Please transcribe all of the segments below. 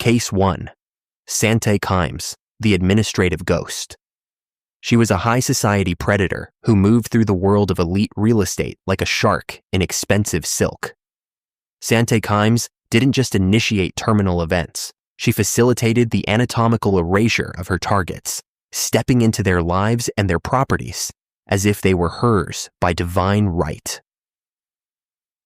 Case 1. Sante Kimes, the administrative ghost. She was a high society predator who moved through the world of elite real estate like a shark in expensive silk. Sante Kimes didn't just initiate terminal events, she facilitated the anatomical erasure of her targets, stepping into their lives and their properties as if they were hers by divine right.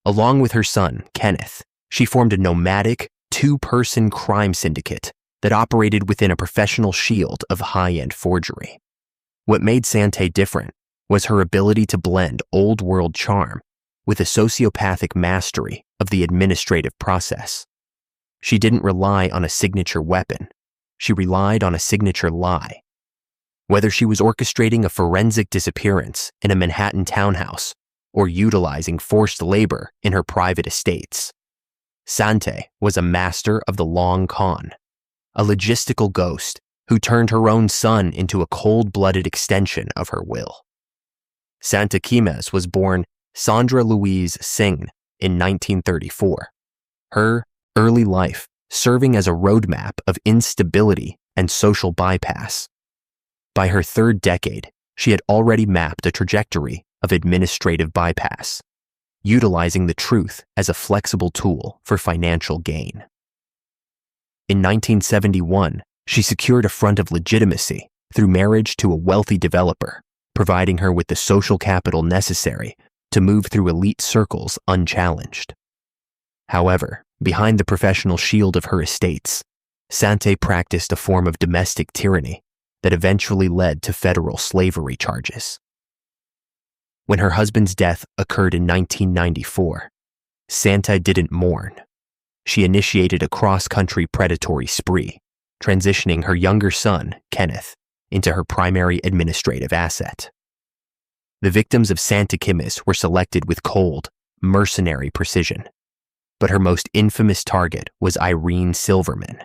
Along with her son, Kenneth, she formed a nomadic, two-person crime syndicate that operated within a professional shield of high-end forgery. What made Sante different was her ability to blend old-world charm with a sociopathic mastery of the administrative process. She didn't rely on a signature weapon. She relied on a signature lie. Whether she was orchestrating a forensic disappearance in a Manhattan townhouse or utilizing forced labor in her private estates, Sante was a master of the long con, a logistical ghost who turned her own son into a cold-blooded extension of her will. Sante Kimes was born Sandra Louise Singh in 1934. Her early life serving as a roadmap of instability and social bypass. By her third decade, she had already mapped a trajectory of administrative bypass, utilizing the truth as a flexible tool for financial gain. In 1971, she secured a front of legitimacy through marriage to a wealthy developer, providing her with the social capital necessary to move through elite circles unchallenged. However, behind the professional shield of her estates, Sante practiced a form of domestic tyranny that eventually led to federal slavery charges. When her husband's death occurred in 1994, Sante didn't mourn. She initiated a cross-country predatory spree, transitioning her younger son, Kenneth, into her primary administrative asset. The victims of Sante Kimes were selected with cold, mercenary precision, but her most infamous target was Irene Silverman,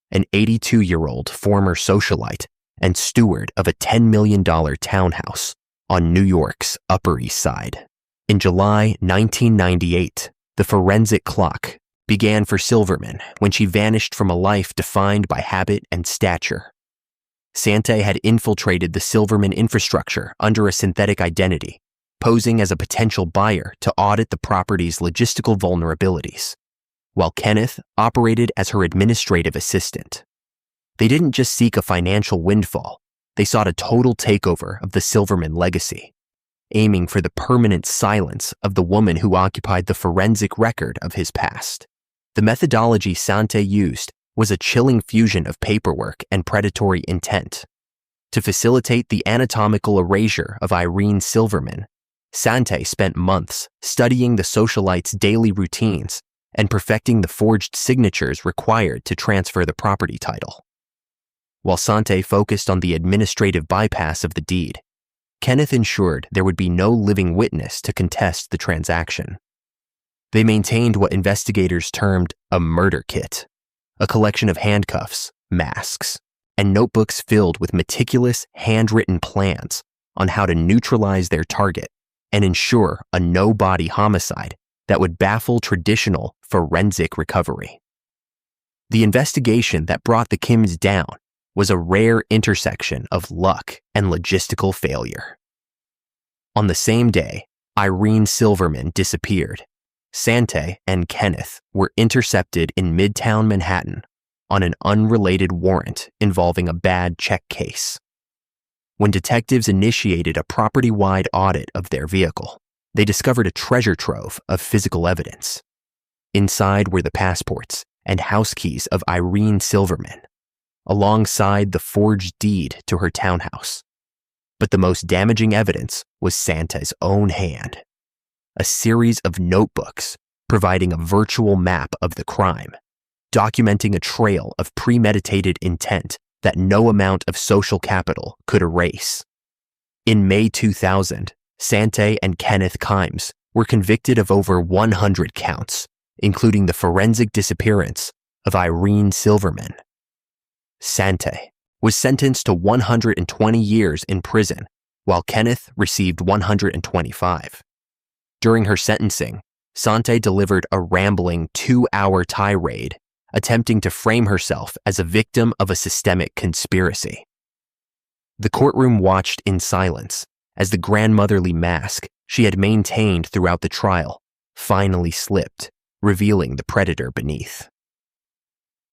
an 82-year-old former socialite and steward of a $10 million townhouse on New York's Upper East Side. In July 1998, the forensic clock began for Silverman when she vanished from a life defined by habit and stature. Sante had infiltrated the Silverman infrastructure under a synthetic identity, posing as a potential buyer to audit the property's logistical vulnerabilities, while Kenneth operated as her administrative assistant. They didn't just seek a financial windfall, they sought a total takeover of the Silverman legacy, aiming for the permanent silence of the woman who occupied the forensic record of his past. The methodology Sante used was a chilling fusion of paperwork and predatory intent. To facilitate the anatomical erasure of Irene Silverman, Sante spent months studying the socialite's daily routines and perfecting the forged signatures required to transfer the property title. While Sante focused on the administrative bypass of the deed, Kenneth ensured there would be no living witness to contest the transaction. They maintained what investigators termed a murder kit, a collection of handcuffs, masks, and notebooks filled with meticulous handwritten plans on how to neutralize their target and ensure a no-body homicide that would baffle traditional forensic recovery. The investigation that brought the Kims down was a rare intersection of luck and logistical failure. On the same day, Irene Silverman disappeared. Sante and Kenneth were intercepted in Midtown Manhattan on an unrelated warrant involving a bad check case. When detectives initiated a property-wide audit of their vehicle, they discovered a treasure trove of physical evidence. Inside were the passports and house keys of Irene Silverman, alongside the forged deed to her townhouse. But the most damaging evidence was Sante's own hand, a series of notebooks providing a virtual map of the crime, documenting a trail of premeditated intent that no amount of social capital could erase. In May 2000, Sante and Kenneth Kimes were convicted of over 100 counts, including the forensic disappearance of Irene Silverman. Sante was sentenced to 120 years in prison, while Kenneth received 125. During her sentencing, Sante delivered a rambling 2-hour tirade attempting to frame herself as a victim of a systemic conspiracy. The courtroom watched in silence as the grandmotherly mask she had maintained throughout the trial finally slipped, revealing the predator beneath.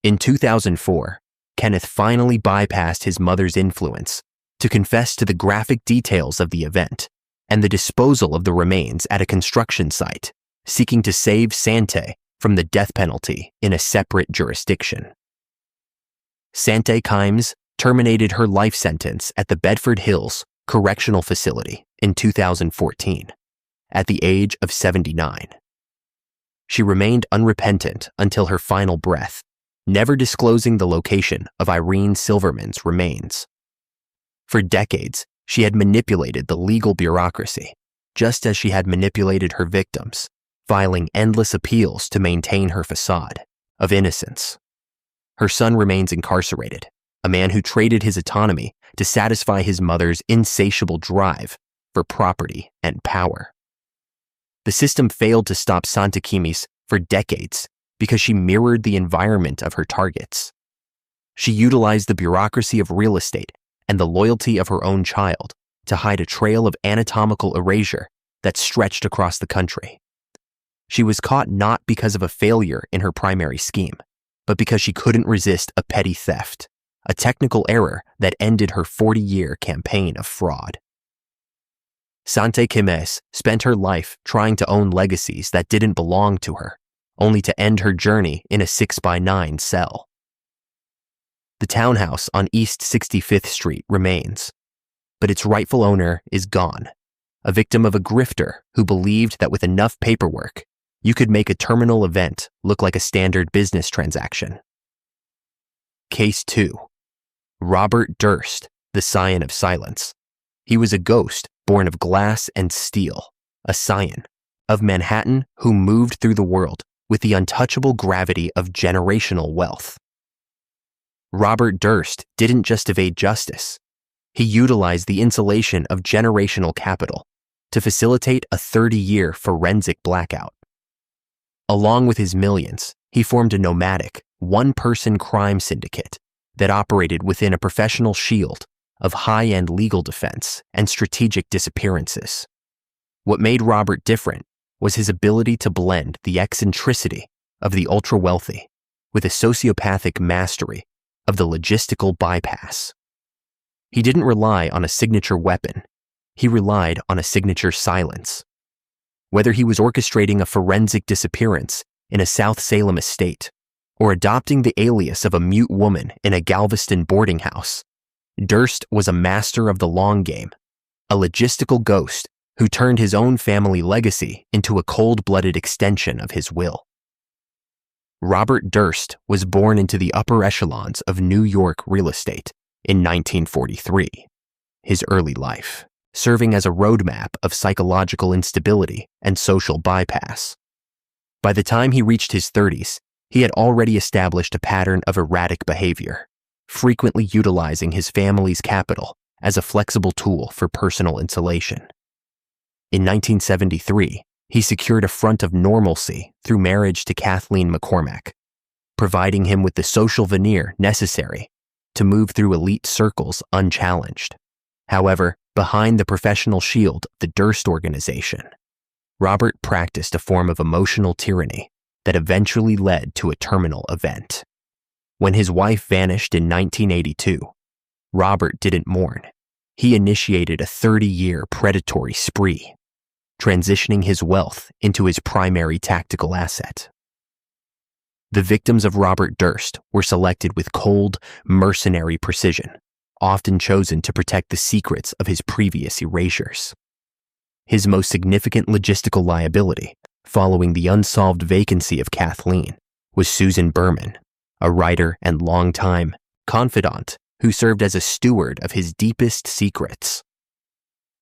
In 2004, Kenneth finally bypassed his mother's influence to confess to the graphic details of the event and the disposal of the remains at a construction site, seeking to save Sante from the death penalty in a separate jurisdiction. Sante Kimes terminated her life sentence at the Bedford Hills Correctional Facility in 2014, at the age of 79. She remained unrepentant until her final breath, never disclosing the location of Irene Silverman's remains. For decades, she had manipulated the legal bureaucracy, just as she had manipulated her victims, filing endless appeals to maintain her facade of innocence. Her son remains incarcerated, a man who traded his autonomy to satisfy his mother's insatiable drive for property and power. The system failed to stop Sante Kimes for decades because she mirrored the environment of her targets. She utilized the bureaucracy of real estate and the loyalty of her own child to hide a trail of anatomical erasure that stretched across the country. She was caught not because of a failure in her primary scheme, but because she couldn't resist a petty theft, a technical error that ended her 40-year campaign of fraud. Sante Kimes spent her life trying to own legacies that didn't belong to her, only to end her journey in a 6x9 cell. The townhouse on East 65th Street remains, but its rightful owner is gone, a victim of a grifter who believed that with enough paperwork, you could make a terminal event look like a standard business transaction. Case 2. Robert Durst, the Scion of Silence. He was a ghost born of glass and steel, a scion of Manhattan who moved through the world with the untouchable gravity of generational wealth. Robert Durst didn't just evade justice. He utilized the insulation of generational capital to facilitate a 30-year forensic blackout. Along with his millions, he formed a nomadic, one-person crime syndicate that operated within a professional shield of high-end legal defense and strategic disappearances. What made Robert different was his ability to blend the eccentricity of the ultra-wealthy with a sociopathic mastery of the logistical bypass. He didn't rely on a signature weapon. He relied on a signature silence. Whether he was orchestrating a forensic disappearance in a South Salem estate or adopting the alias of a mute woman in a Galveston boarding house, Durst was a master of the long game, a logistical ghost who turned his own family legacy into a cold-blooded extension of his will. Robert Durst was born into the upper echelons of New York real estate in 1943, his early life serving as a roadmap of psychological instability and social bypass. By the time he reached his 30s, he had already established a pattern of erratic behavior, frequently utilizing his family's capital as a flexible tool for personal insulation. In 1973, he secured a front of normalcy through marriage to Kathleen McCormack, providing him with the social veneer necessary to move through elite circles unchallenged. However, behind the professional shield of the Durst organization, Robert practiced a form of emotional tyranny that eventually led to a terminal event. When his wife vanished in 1982, Robert didn't mourn. He initiated a 30-year predatory spree, transitioning his wealth into his primary tactical asset. The victims of Robert Durst were selected with cold, mercenary precision, often chosen to protect the secrets of his previous erasures. His most significant logistical liability, following the unsolved vacancy of Kathleen, was Susan Berman, a writer and longtime confidant who served as a steward of his deepest secrets.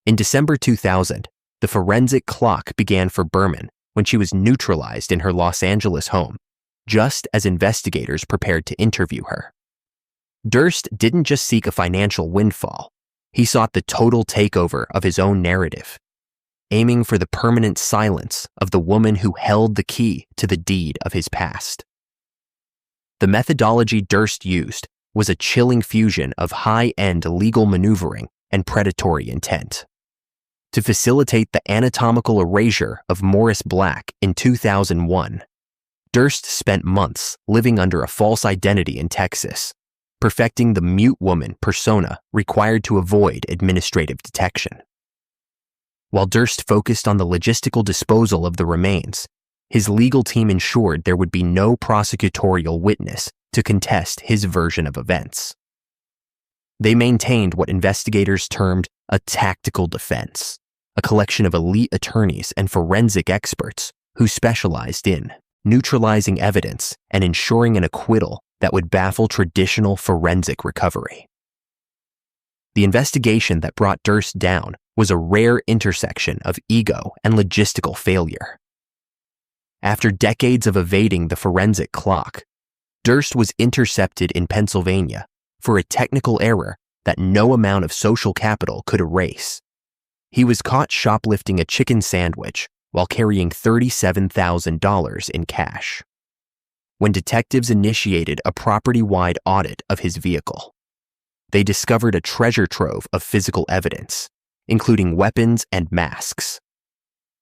In December 2000, the forensic clock began for Berman when she was neutralized in her Los Angeles home, just as investigators prepared to interview her. Durst didn't just seek a financial windfall. He sought the total takeover of his own narrative, aiming for the permanent silence of the woman who held the key to the deed of his past. The methodology Durst used was a chilling fusion of high-end legal maneuvering and predatory intent. To facilitate the anatomical erasure of Morris Black in 2001, Durst spent months living under a false identity in Texas, perfecting the mute woman persona required to avoid administrative detection. While Durst focused on the logistical disposal of the remains, his legal team ensured there would be no prosecutorial witness to contest his version of events. They maintained what investigators termed a tactical defense, a collection of elite attorneys and forensic experts who specialized in neutralizing evidence and ensuring an acquittal that would baffle traditional forensic recovery. The investigation that brought Durst down was a rare intersection of ego and logistical failure. After decades of evading the forensic clock, Durst was intercepted in Pennsylvania for a technical error that no amount of social capital could erase. He was caught shoplifting a chicken sandwich while carrying $37,000 in cash. When detectives initiated a property-wide audit of his vehicle, they discovered a treasure trove of physical evidence, including weapons and masks.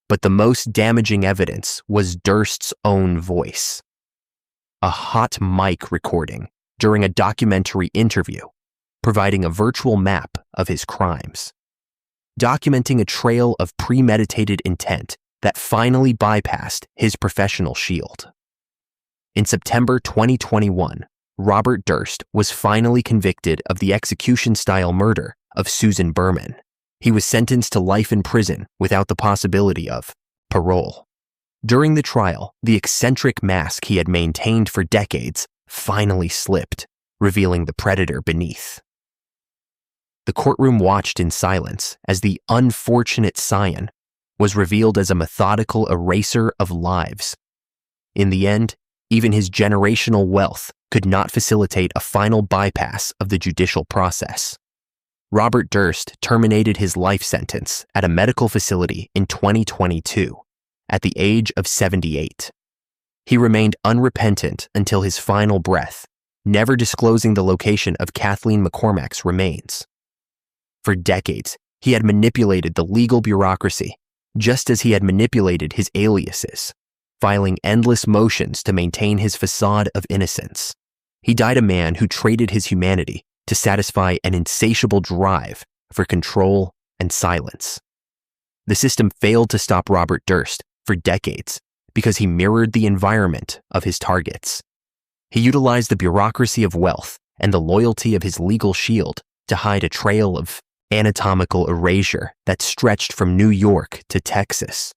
But the most damaging evidence was Durst's own voice. A hot mic recording during a documentary interview, providing a virtual map of his crimes, documenting a trail of premeditated intent that finally bypassed his professional shield. In September 2021, Robert Durst was finally convicted of the execution-style murder of Susan Berman. He was sentenced to life in prison without the possibility of parole. During the trial, the eccentric mask he had maintained for decades finally slipped, revealing the predator beneath. The courtroom watched in silence as the unfortunate scion was revealed as a methodical eraser of lives. In the end, even his generational wealth could not facilitate a final bypass of the judicial process. Robert Durst terminated his life sentence at a medical facility in 2022, at the age of 78. He remained unrepentant until his final breath, never disclosing the location of Kathleen McCormack's remains. For decades, he had manipulated the legal bureaucracy, just as he had manipulated his aliases, filing endless motions to maintain his facade of innocence. He died a man who traded his humanity to satisfy an insatiable drive for control and silence. The system failed to stop Robert Durst for decades because he mirrored the environment of his targets. He utilized the bureaucracy of wealth and the loyalty of his legal shield to hide a trail of anatomical erasure that stretched from New York to Texas.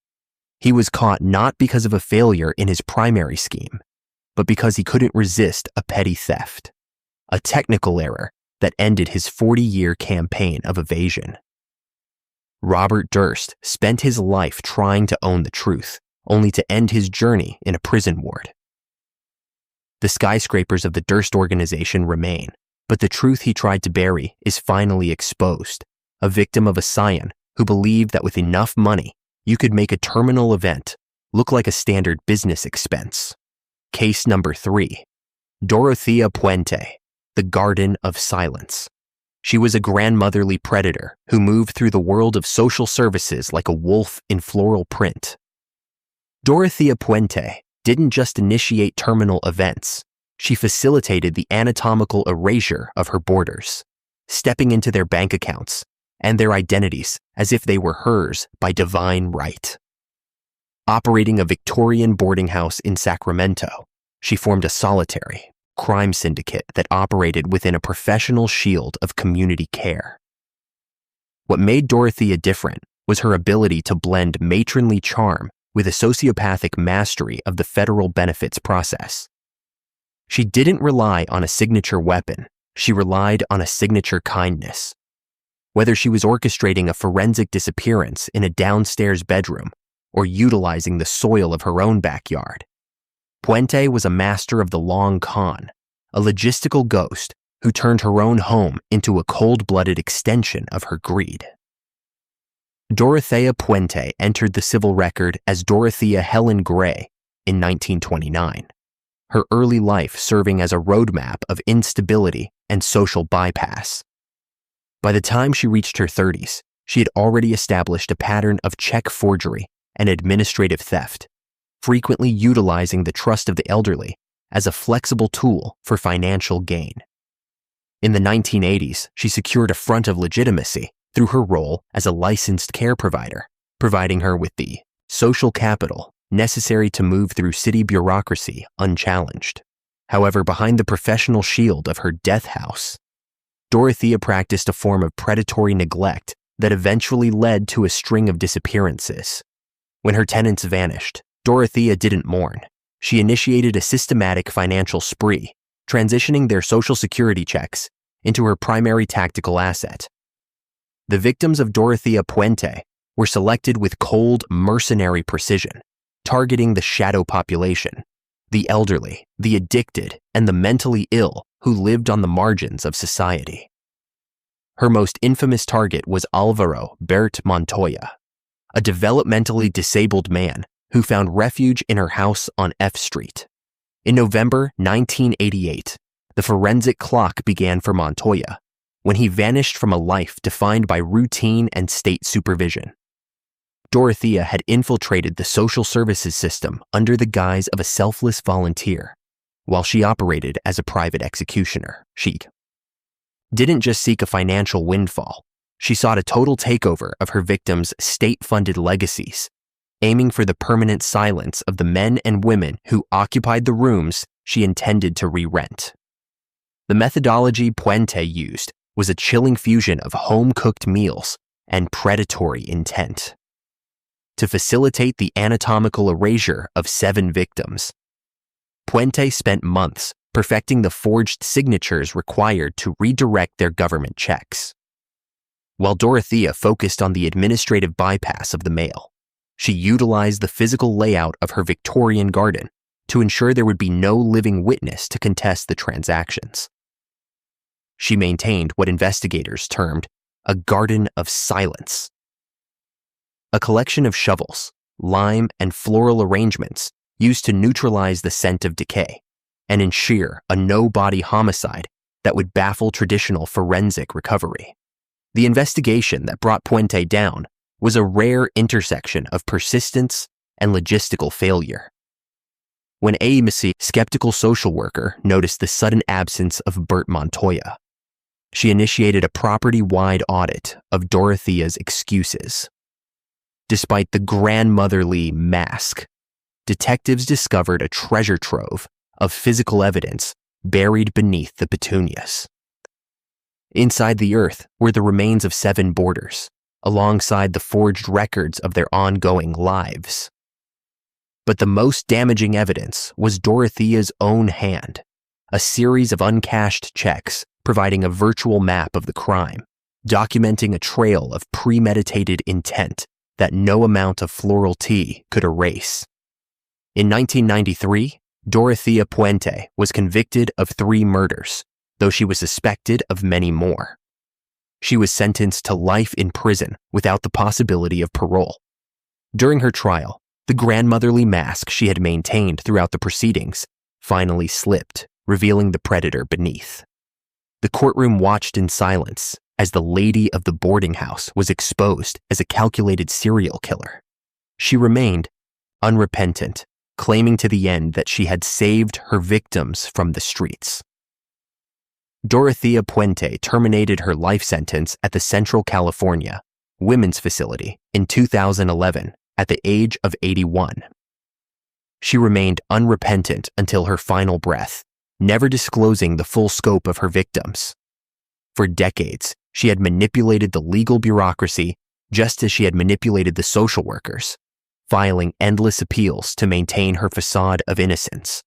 He was caught not because of a failure in his primary scheme, but because he couldn't resist a petty theft, a technical error that ended his 40-year campaign of evasion. Robert Durst spent his life trying to own the truth, only to end his journey in a prison ward. The skyscrapers of the Durst organization remain, but the truth he tried to bury is finally exposed, a victim of a scion who believed that with enough money, you could make a terminal event look like a standard business expense. Case number 3, Dorothea Puente, the Garden of Silence. She was a grandmotherly predator who moved through the world of social services like a wolf in floral print. Dorothea Puente didn't just initiate terminal events, she facilitated the anatomical erasure of her boarders, stepping into their bank accounts and their identities as if they were hers by divine right. Operating a Victorian boarding house in Sacramento, she formed a solitary crime syndicate that operated within a professional shield of community care. What made Dorothea different was her ability to blend matronly charm with a sociopathic mastery of the federal benefits process. She didn't rely on a signature weapon, she relied on a signature kindness. Whether she was orchestrating a forensic disappearance in a downstairs bedroom or utilizing the soil of her own backyard, Puente was a master of the long con, a logistical ghost who turned her own home into a cold-blooded extension of her greed. Dorothea Puente entered the civil record as Dorothea Helen Gray in 1929. her early life serving as a roadmap of instability and social bypass. By the time she reached her 30s, she had already established a pattern of check forgery and administrative theft, frequently utilizing the trust of the elderly as a flexible tool for financial gain. In the 1980s, she secured a front of legitimacy through her role as a licensed care provider, providing her with the social capital necessary to move through city bureaucracy unchallenged. However, behind the professional shield of her death house, Dorothea practiced a form of predatory neglect that eventually led to a string of disappearances. When her tenants vanished, Dorothea didn't mourn. She initiated a systematic financial spree, transitioning their Social Security checks into her primary tactical asset. The victims of Dorothea Puente were selected with cold, mercenary precision, targeting the shadow population, the elderly, the addicted, and the mentally ill who lived on the margins of society. Her most infamous target was Alvaro Bert Montoya, a developmentally disabled man who found refuge in her house on F Street. In November 1988, the forensic clock began for Montoya, when he vanished from a life defined by routine and state supervision. Dorothea had infiltrated the social services system under the guise of a selfless volunteer, while she operated as a private executioner. She didn't just seek a financial windfall, she sought a total takeover of her victims' state-funded legacies, aiming for the permanent silence of the men and women who occupied the rooms she intended to re-rent. The methodology Puente used was a chilling fusion of home-cooked meals and predatory intent. To facilitate the anatomical erasure of 7 victims, Puente spent months perfecting the forged signatures required to redirect their government checks. While Dorothea focused on the administrative bypass of the mail, she utilized the physical layout of her Victorian garden to ensure there would be no living witness to contest the transactions. She maintained what investigators termed a garden of silence. A collection of shovels, lime, and floral arrangements used to neutralize the scent of decay and ensure a no-body homicide that would baffle traditional forensic recovery. The investigation that brought Puente down was a rare intersection of persistence and logistical failure. When a skeptical social worker noticed the sudden absence of Bert Montoya, she initiated a property-wide audit of Dorothea's excuses. Despite the grandmotherly mask, detectives discovered a treasure trove of physical evidence buried beneath the petunias. Inside the earth were the remains of 7 boarders, alongside the forged records of their ongoing lives. But the most damaging evidence was Dorothea's own hand, a series of uncashed checks providing a virtual map of the crime, documenting a trail of premeditated intent that no amount of floral tea could erase. In 1993, Dorothea Puente was convicted of 3 murders, though she was suspected of many more. She was sentenced to life in prison without the possibility of parole. During her trial, the grandmotherly mask she had maintained throughout the proceedings finally slipped, revealing the predator beneath. The courtroom watched in silence as the lady of the boarding house was exposed as a calculated serial killer. She remained unrepentant, claiming to the end that she had saved her victims from the streets. Dorothea Puente terminated her life sentence at the Central California Women's Facility in 2011 at the age of 81. She remained unrepentant until her final breath, never disclosing the full scope of her victims. For decades, she had manipulated the legal bureaucracy just as she had manipulated the social workers, filing endless appeals to maintain her facade of innocence.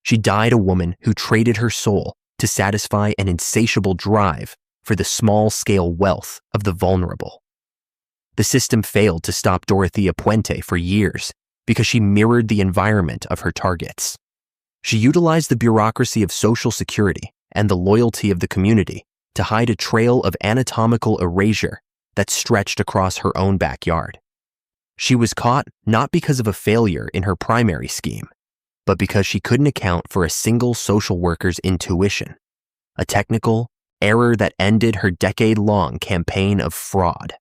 She died a woman who traded her soul to satisfy an insatiable drive for the small-scale wealth of the vulnerable. The system failed to stop Dorothea Puente for years because she mirrored the environment of her targets. She utilized the bureaucracy of Social Security and the loyalty of the community to hide a trail of anatomical erasure that stretched across her own backyard. She was caught not because of a failure in her primary scheme, but because she couldn't account for a single social worker's intuition, a technical error that ended her decade-long campaign of fraud.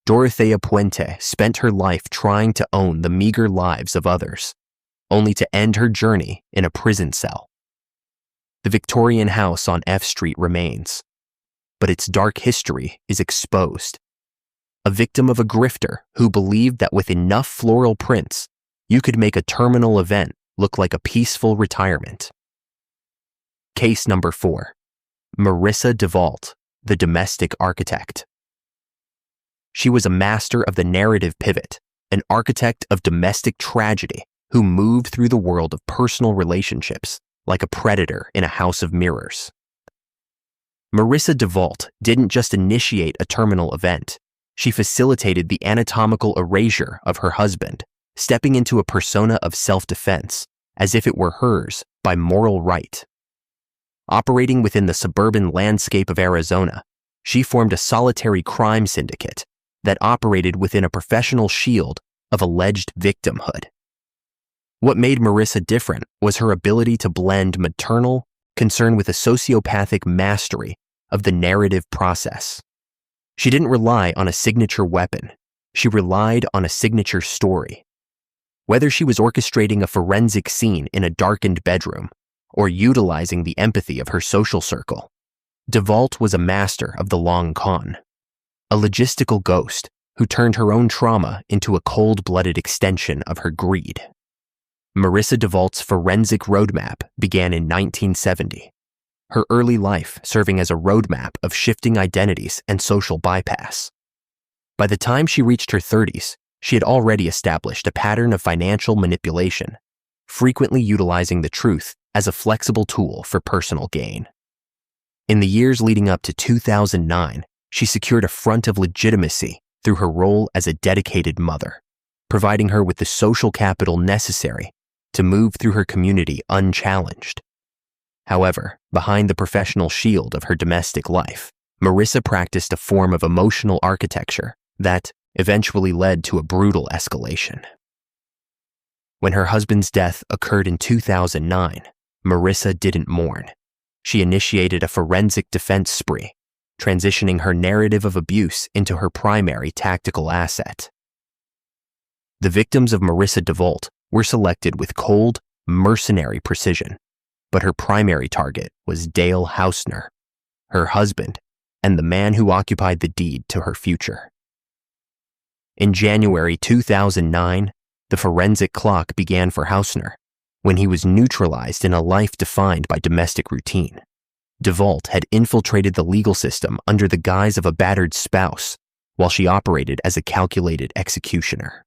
Dorothea Puente spent her life trying to own the meager lives of others, only to end her journey in a prison cell. The Victorian house on F Street remains, but its dark history is exposed. A victim of a grifter who believed that with enough floral prints, you could make a terminal event look like a peaceful retirement. Case number 4. Marissa DeVault, the domestic architect. She was a master of the narrative pivot, an architect of domestic tragedy who moved through the world of personal relationships like a predator in a house of mirrors. Marissa DeVault didn't just initiate a terminal event. She facilitated the anatomical erasure of her husband, stepping into a persona of self-defense as if it were hers by moral right. Operating within the suburban landscape of Arizona, she formed a solitary crime syndicate that operated within a professional shield of alleged victimhood. What made Marissa different was her ability to blend maternal concern with a sociopathic mastery of the narrative process. She didn't rely on a signature weapon. She relied on a signature story. Whether she was orchestrating a forensic scene in a darkened bedroom or utilizing the empathy of her social circle, DeVault was a master of the long con, a logistical ghost who turned her own trauma into a cold-blooded extension of her greed. Marissa DeVault's forensic roadmap began in 1970, her early life serving as a roadmap of shifting identities and social bypass. By the time she reached her 30s, she had already established a pattern of financial manipulation, frequently utilizing the truth as a flexible tool for personal gain. In the years leading up to 2009, she secured a front of legitimacy through her role as a dedicated mother, providing her with the social capital necessary to move through her community unchallenged. However, behind the professional shield of her domestic life, Marissa practiced a form of emotional architecture that eventually led to a brutal escalation. When her husband's death occurred in 2009, Marissa didn't mourn. She initiated a forensic defense spree, transitioning her narrative of abuse into her primary tactical asset. The victims of Marissa DeVault were selected with cold, mercenary precision, but her primary target was Dale Hausner, her husband, and the man who occupied the deed to her future. In January 2009, the forensic clock began for Hausner when he was neutralized in a life defined by domestic routine. DeVault had infiltrated the legal system under the guise of a battered spouse, while she operated as a calculated executioner.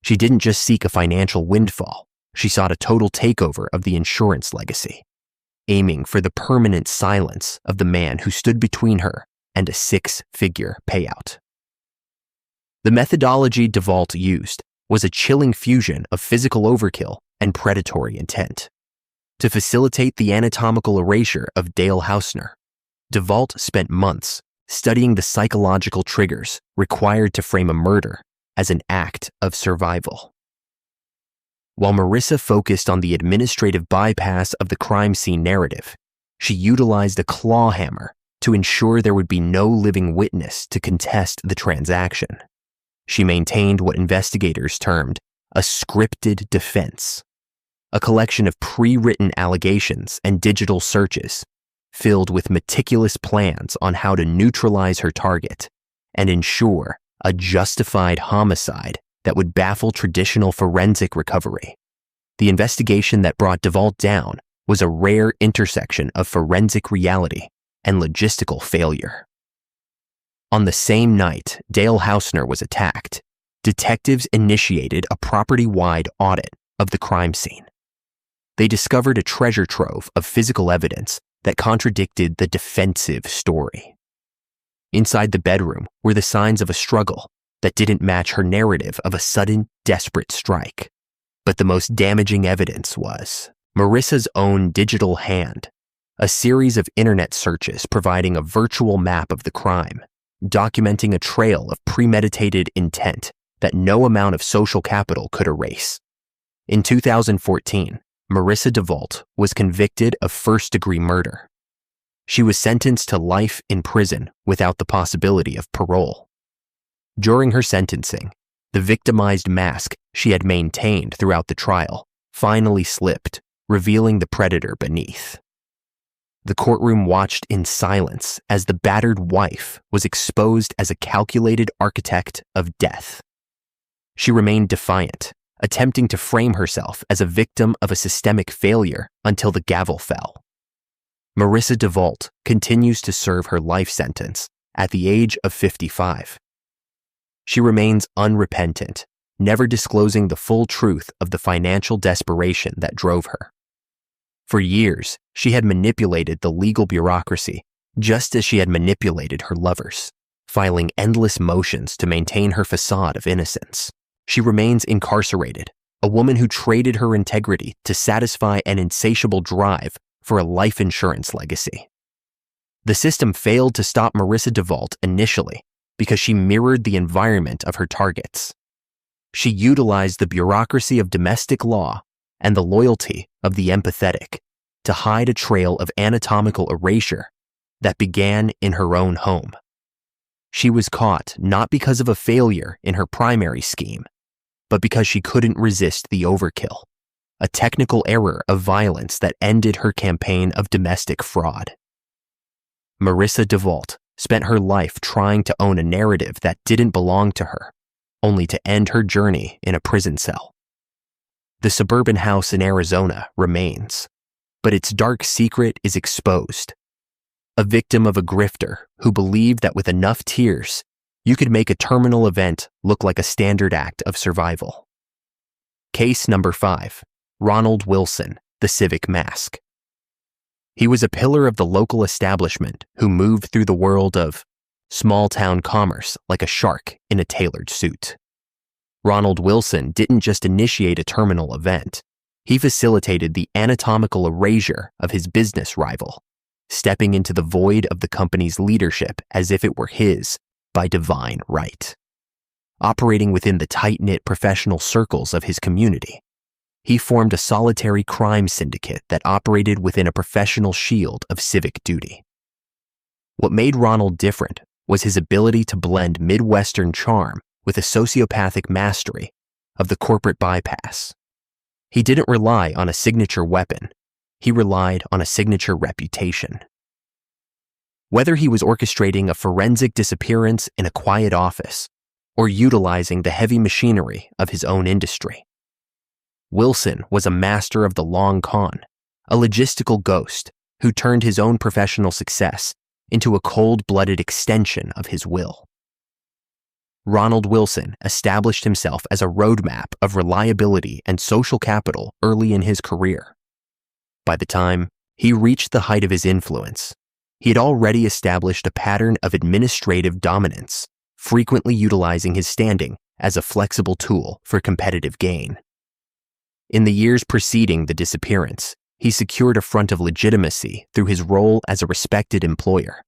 She didn't just seek a financial windfall, she sought a total takeover of the insurance legacy, aiming for the permanent silence of the man who stood between her and a six-figure payout. The methodology DeVault used was a chilling fusion of physical overkill and predatory intent. To facilitate the anatomical erasure of Dale Hausner, DeVault spent months studying the psychological triggers required to frame a murder as an act of survival. While Marissa focused on the administrative bypass of the crime scene narrative, she utilized a claw hammer to ensure there would be no living witness to contest the transaction. She maintained what investigators termed a scripted defense, a collection of pre-written allegations and digital searches filled with meticulous plans on how to neutralize her target and ensure a justified homicide that would baffle traditional forensic recovery. The investigation that brought DeVault down was a rare intersection of forensic reality and logistical failure. On the same night Dale Hausner was attacked, detectives initiated a property-wide audit of the crime scene. They discovered a treasure trove of physical evidence that contradicted the defensive story. Inside the bedroom were the signs of a struggle that didn't match her narrative of a sudden, desperate strike. But the most damaging evidence was Marissa's own digital hand, a series of internet searches providing a virtual map of the crime, documenting a trail of premeditated intent that no amount of social capital could erase. In 2014, Marissa DeVault was convicted of first-degree murder. She was sentenced to life in prison without the possibility of parole. During her sentencing, the victimized mask she had maintained throughout the trial finally slipped, revealing the predator beneath. The courtroom watched in silence as the battered wife was exposed as a calculated architect of death. She remained defiant, attempting to frame herself as a victim of a systemic failure until the gavel fell. Marissa DeVault continues to serve her life sentence at the age of 55. She remains unrepentant, never disclosing the full truth of the financial desperation that drove her. For years, she had manipulated the legal bureaucracy, just as she had manipulated her lovers, filing endless motions to maintain her facade of innocence. She remains incarcerated, a woman who traded her integrity to satisfy an insatiable drive for a life insurance legacy. The system failed to stop Marissa DeVault initially because she mirrored the environment of her targets. She utilized the bureaucracy of domestic law and the loyalty of the empathetic to hide a trail of anatomical erasure that began in her own home. She was caught not because of a failure in her primary scheme, but because she couldn't resist the overkill, a technical error of violence that ended her campaign of domestic fraud. Marissa DeVault spent her life trying to own a narrative that didn't belong to her, only to end her journey in a prison cell. The suburban house in Arizona remains, but its dark secret is exposed. A victim of a grifter who believed that with enough tears, you could make a terminal event look like a standard act of survival. Case number 5, Ronald Wilson, the Civic Mask. He was a pillar of the local establishment who moved through the world of small-town commerce like a shark in a tailored suit. Ronald Wilson didn't just initiate a terminal event, he facilitated the anatomical erasure of his business rival, stepping into the void of the company's leadership as if it were his by divine right. Operating within the tight-knit professional circles of his community, he formed a solitary crime syndicate that operated within a professional shield of civic duty. What made Ronald different was his ability to blend Midwestern charm with a sociopathic mastery of the corporate bypass. He didn't rely on a signature weapon, he relied on a signature reputation. Whether he was orchestrating a forensic disappearance in a quiet office or utilizing the heavy machinery of his own industry, Wilson was a master of the long con, a logistical ghost who turned his own professional success into a cold-blooded extension of his will. Ronald Wilson established himself as a roadmap of reliability and social capital early in his career. By the time he reached the height of his influence, he had already established a pattern of administrative dominance, frequently utilizing his standing as a flexible tool for competitive gain. In the years preceding the disappearance, he secured a front of legitimacy through his role as a respected employer,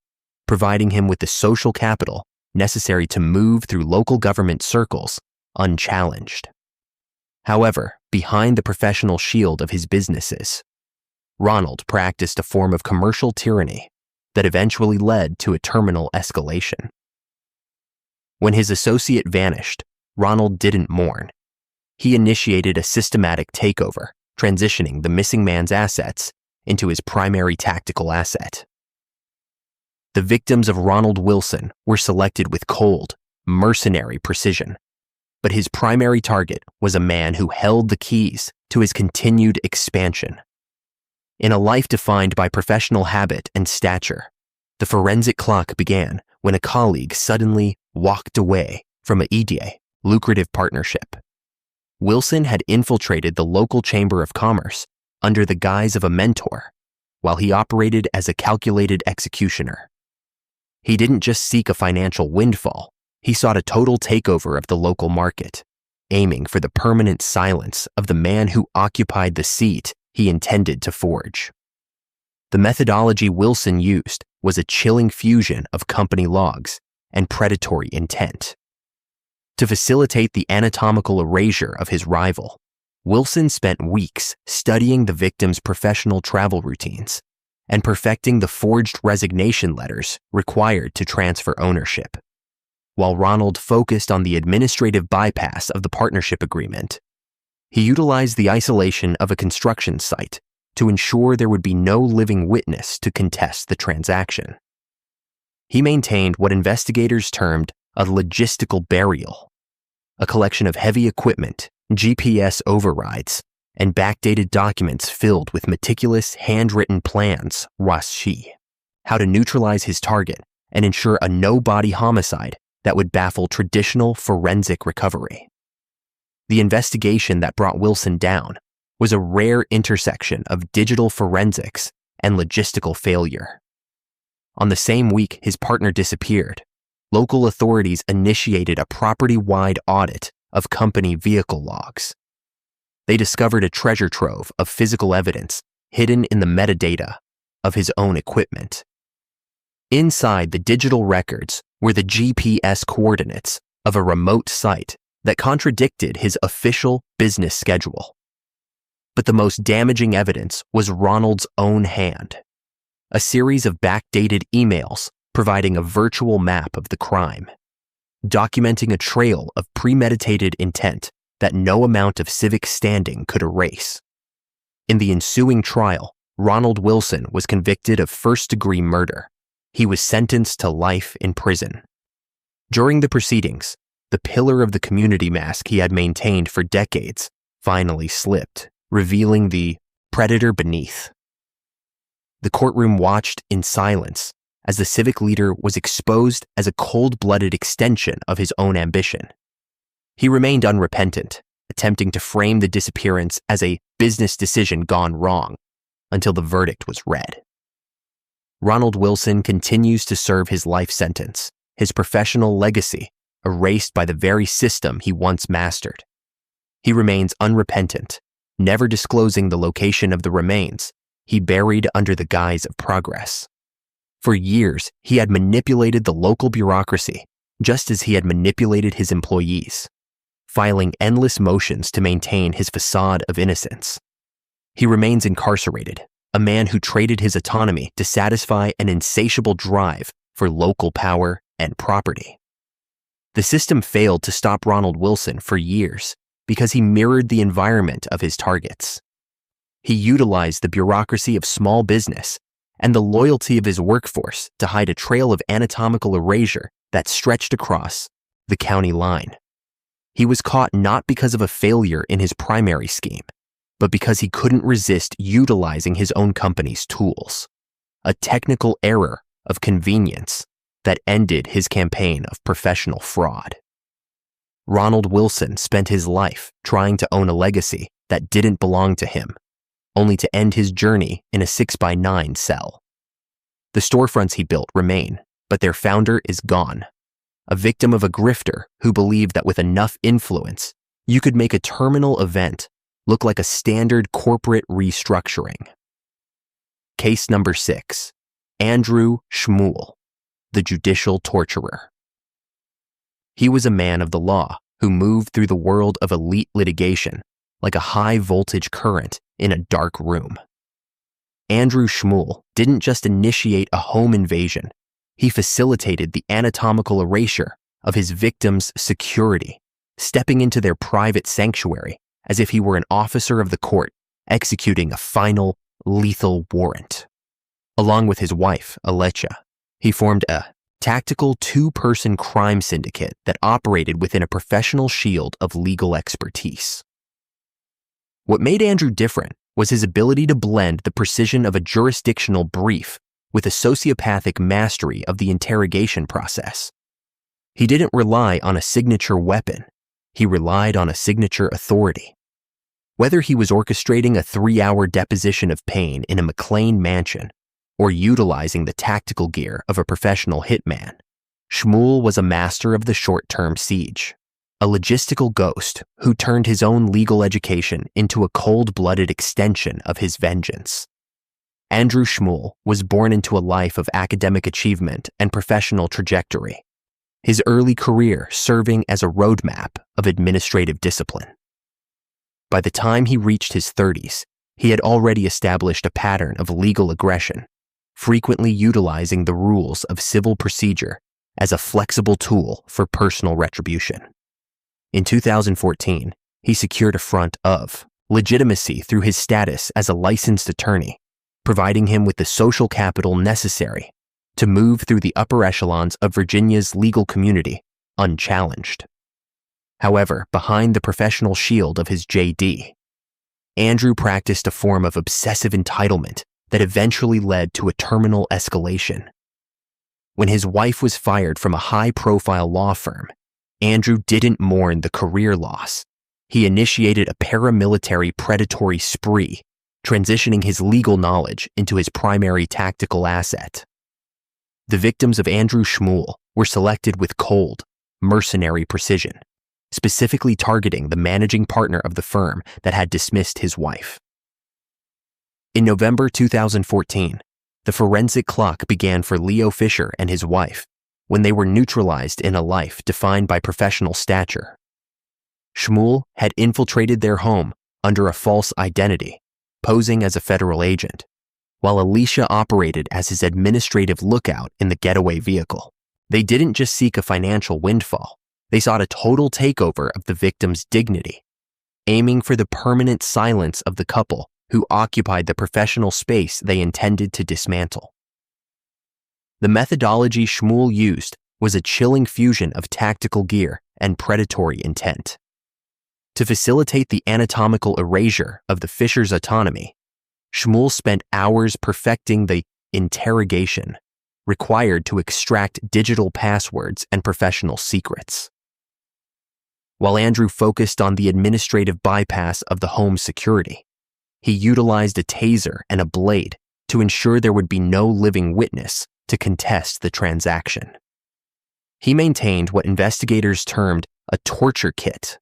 providing him with the social capital necessary to move through local government circles unchallenged. However, behind the professional shield of his businesses, Ronald practiced a form of commercial tyranny that eventually led to a terminal escalation. When his associate vanished, Ronald didn't mourn. He initiated a systematic takeover, transitioning the missing man's assets into his primary tactical asset. The victims of Ronald Wilson were selected with cold, mercenary precision, but his primary target was a man who held the keys to his continued expansion. In a life defined by professional habit and stature, the forensic clock began when a colleague suddenly walked away from a lucrative partnership. Wilson had infiltrated the local chamber of commerce under the guise of a mentor, while he operated as a calculated executioner. He didn't just seek a financial windfall, he sought a total takeover of the local market, aiming for the permanent silence of the man who occupied the seat he intended to forge. The methodology Wilson used was a chilling fusion of company logs and predatory intent. To facilitate the anatomical erasure of his rival, Wilson spent weeks studying the victim's professional travel routines and perfecting the forged resignation letters required to transfer ownership. While Ronald focused on the administrative bypass of the partnership agreement, he utilized the isolation of a construction site to ensure there would be no living witness to contest the transaction. He maintained what investigators termed a logistical burial, a collection of heavy equipment, GPS overrides, and backdated documents filled with meticulous handwritten plans, rashi, how to neutralize his target and ensure a no-body homicide that would baffle traditional forensic recovery. The investigation that brought Wilson down was a rare intersection of digital forensics and logistical failure. On the same week his partner disappeared, local authorities initiated a property-wide audit of company vehicle logs. They discovered a treasure trove of physical evidence hidden in the metadata of his own equipment. Inside the digital records were the GPS coordinates of a remote site that contradicted his official business schedule. But the most damaging evidence was Ronald's own hand, a series of backdated emails providing a virtual map of the crime, documenting a trail of premeditated intent that no amount of civic standing could erase. In the ensuing trial, Ronald Wilson was convicted of first-degree murder. He was sentenced to life in prison. During the proceedings, the pillar of the community mask he had maintained for decades finally slipped, revealing the predator beneath. The courtroom watched in silence as the civic leader was exposed as a cold-blooded extension of his own ambition. He remained unrepentant, attempting to frame the disappearance as a business decision gone wrong until the verdict was read. Ronald Wilson continues to serve his life sentence, his professional legacy erased by the very system he once mastered. He remains unrepentant, never disclosing the location of the remains he buried under the guise of progress. For years, he had manipulated the local bureaucracy, just as he had manipulated his employees, filing endless motions to maintain his facade of innocence. He remains incarcerated, a man who traded his autonomy to satisfy an insatiable drive for local power and property. The system failed to stop Ronald Wilson for years because he mirrored the environment of his targets. He utilized the bureaucracy of small business and the loyalty of his workforce to hide a trail of anatomical erasure that stretched across the county line. He was caught not because of a failure in his primary scheme, but because he couldn't resist utilizing his own company's tools, a technical error of convenience that ended his campaign of professional fraud. Ronald Wilson spent his life trying to own a legacy that didn't belong to him, only to end his journey in a 6x9 cell. The storefronts he built remain, but their founder is gone, a victim of a grifter who believed that with enough influence, you could make a terminal event look like a standard corporate restructuring. Case number 6, Andrew Schmuel, the judicial torturer. He was a man of the law who moved through the world of elite litigation like a high-voltage current in a dark room. Andrew Schmuel didn't just initiate a home invasion, he facilitated the anatomical erasure of his victims' security, stepping into their private sanctuary as if he were an officer of the court executing a final, lethal warrant. Along with his wife, Alecha, he formed a tactical two-person crime syndicate that operated within a professional shield of legal expertise. What made Andrew different was his ability to blend the precision of a jurisdictional brief with a sociopathic mastery of the interrogation process. He didn't rely on a signature weapon, he relied on a signature authority. Whether he was orchestrating a 3-hour deposition of Payne in a McLean mansion or utilizing the tactical gear of a professional hitman, Schmuel was a master of the short-term siege, a logistical ghost who turned his own legal education into a cold-blooded extension of his vengeance. Andrew Schmuel was born into a life of academic achievement and professional trajectory, his early career serving as a roadmap of administrative discipline. By the time he reached his 30s, he had already established a pattern of legal aggression, frequently utilizing the rules of civil procedure as a flexible tool for personal retribution. In 2014, he secured a front of legitimacy through his status as a licensed attorney, providing him with the social capital necessary to move through the upper echelons of Virginia's legal community unchallenged. However, behind the professional shield of his JD, Andrew practiced a form of obsessive entitlement that eventually led to a terminal escalation. When his wife was fired from a high-profile law firm, Andrew didn't mourn the career loss. He initiated a paramilitary predatory spree, transitioning his legal knowledge into his primary tactical asset. The victims of Andrew Schmuel were selected with cold, mercenary precision, specifically targeting the managing partner of the firm that had dismissed his wife. In November 2014, the forensic clock began for Leo Fisher and his wife when they were neutralized in a life defined by professional stature. Schmuel had infiltrated their home under a false identity, posing as a federal agent, while Alicia operated as his administrative lookout in the getaway vehicle. They didn't just seek a financial windfall, they sought a total takeover of the victim's dignity, aiming for the permanent silence of the couple who occupied the professional space they intended to dismantle. The methodology Schmuel used was a chilling fusion of tactical gear and predatory intent. To facilitate the anatomical erasure of the Fisher's autonomy, Schmuel spent hours perfecting the interrogation required to extract digital passwords and professional secrets. While Andrew focused on the administrative bypass of the home's security, he utilized a taser and a blade to ensure there would be no living witness to contest the transaction. He maintained what investigators termed a torture kit,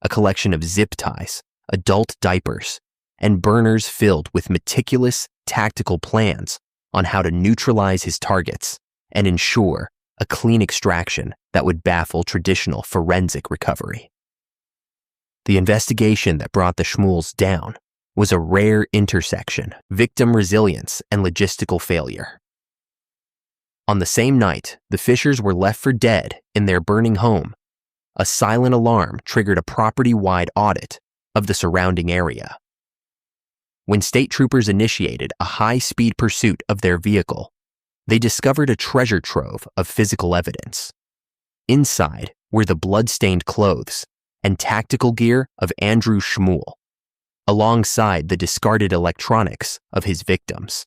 a collection of zip ties, adult diapers, and burners filled with meticulous tactical plans on how to neutralize his targets and ensure a clean extraction that would baffle traditional forensic recovery. The investigation that brought the Schmuels down was a rare intersection, victim resilience and logistical failure. On the same night, the Fishers were left for dead in their burning home. A silent alarm triggered a property-wide audit of the surrounding area. When state troopers initiated a high-speed pursuit of their vehicle, they discovered a treasure trove of physical evidence. Inside were the blood-stained clothes and tactical gear of Andrew Schmuel, alongside the discarded electronics of his victims.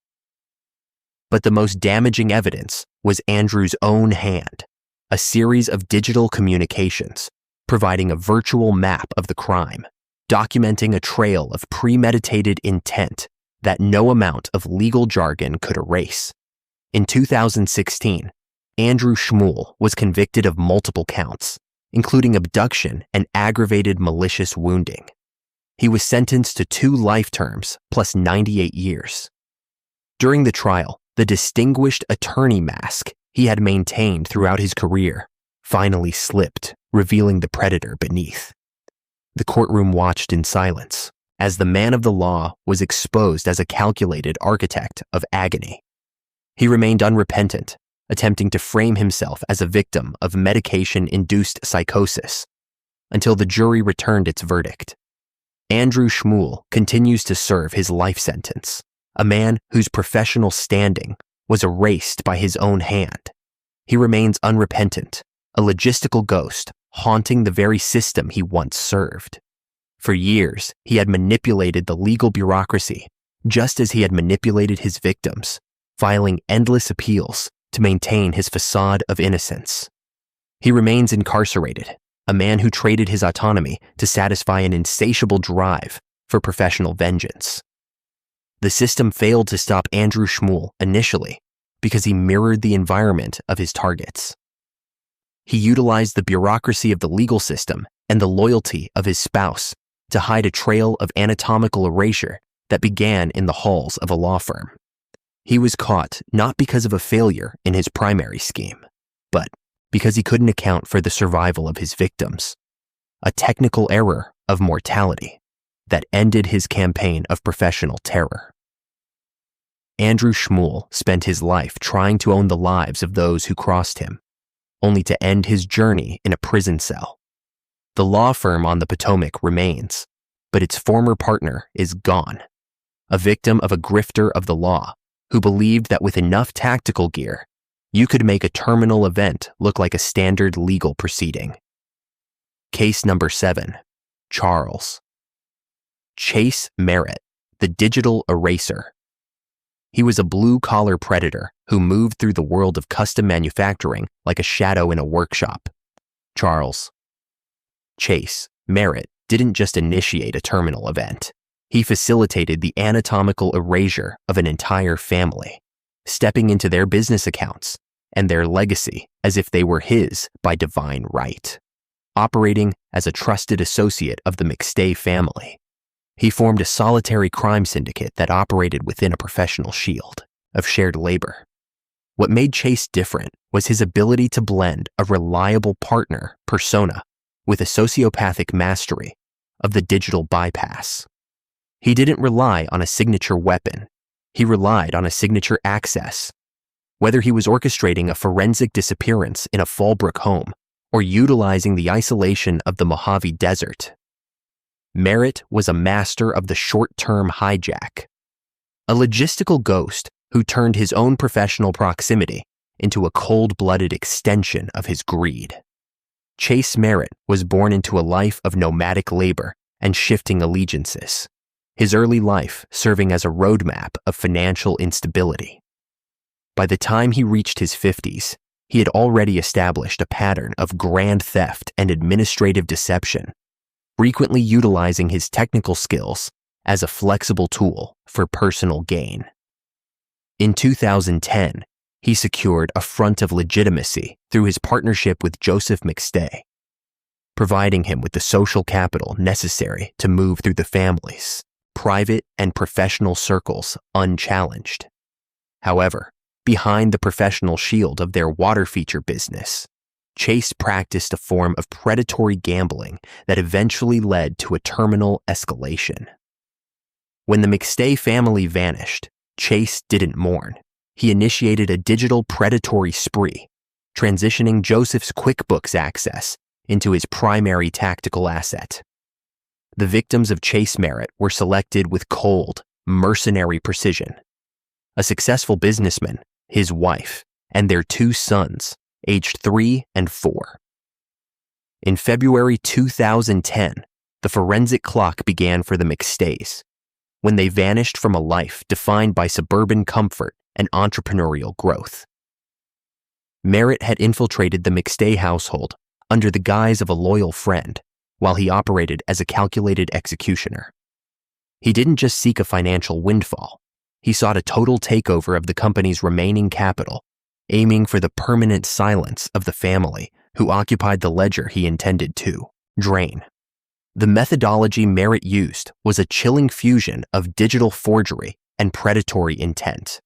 But the most damaging evidence was Andrew's own hand, a series of digital communications, providing a virtual map of the crime, documenting a trail of premeditated intent that no amount of legal jargon could erase. In 2016, Andrew Schmuel was convicted of multiple counts, including abduction and aggravated malicious wounding. He was sentenced to 2 life terms plus 98 years. During the trial, the distinguished attorney mask he had maintained throughout his career finally slipped, revealing the predator beneath. The courtroom watched in silence as the man of the law was exposed as a calculated architect of agony. He remained unrepentant, attempting to frame himself as a victim of medication-induced psychosis, until the jury returned its verdict. Andrew Schmuel continues to serve his life sentence, a man whose professional standing was erased by his own hand. He remains unrepentant, a logistical ghost haunting the very system he once served. For years, he had manipulated the legal bureaucracy, just as he had manipulated his victims, filing endless appeals to maintain his facade of innocence. He remains incarcerated, a man who traded his autonomy to satisfy an insatiable drive for professional vengeance. The system failed to stop Andrew Schmuel initially because he mirrored the environment of his targets. He utilized the bureaucracy of the legal system and the loyalty of his spouse to hide a trail of anatomical erasure that began in the halls of a law firm. He was caught not because of a failure in his primary scheme, but because he couldn't account for the survival of his victims, a technical error of mortality. that ended his campaign of professional terror. Andrew Schmuel spent his life trying to own the lives of those who crossed him, only to end his journey in a prison cell. The law firm on the Potomac remains, but its former partner is gone, a victim of a grifter of the law who believed that with enough tactical gear, you could make a terminal event look like a standard legal proceeding. Case number 7, Charles. Chase Merritt, the digital eraser. He was a blue-collar predator who moved through the world of custom manufacturing like a shadow in a workshop. Charles. Chase Merritt didn't just initiate a terminal event. He facilitated the anatomical erasure of an entire family, stepping into their business accounts and their legacy as if they were his by divine right. Operating as a trusted associate of the McStay family, he formed a solitary crime syndicate that operated within a professional shield of shared labor. What made Chase different was his ability to blend a reliable partner persona with a sociopathic mastery of the digital bypass. He didn't rely on a signature weapon. He relied on a signature access. Whether he was orchestrating a forensic disappearance in a Fallbrook home or utilizing the isolation of the Mojave Desert, Merritt was a master of the short-term hijack, a logistical ghost who turned his own professional proximity into a cold-blooded extension of his greed. Chase Merritt was born into a life of nomadic labor and shifting allegiances, his early life serving as a roadmap of financial instability. By the time he reached his 50s, he had already established a pattern of grand theft and administrative deception, frequently utilizing his technical skills as a flexible tool for personal gain. In 2010, he secured a front of legitimacy through his partnership with Joseph McStay, providing him with the social capital necessary to move through the family's private and professional circles unchallenged. However, behind the professional shield of their water feature business, Chase practiced a form of predatory gambling that eventually led to a terminal escalation. When the McStay family vanished, Chase didn't mourn. He initiated a digital predatory spree, transitioning Joseph's QuickBooks access into his primary tactical asset. The victims of Chase Merritt were selected with cold, mercenary precision. A successful businessman, his wife, and their 2 sons, aged 3 and 4. In February 2010, the forensic clock began for the McStays, when they vanished from a life defined by suburban comfort and entrepreneurial growth. Merritt had infiltrated the McStay household under the guise of a loyal friend, while he operated as a calculated executioner. He didn't just seek a financial windfall. He sought a total takeover of the company's remaining capital, aiming for the permanent silence of the family who occupied the ledger he intended to drain. The methodology Merritt used was a chilling fusion of digital forgery and predatory intent.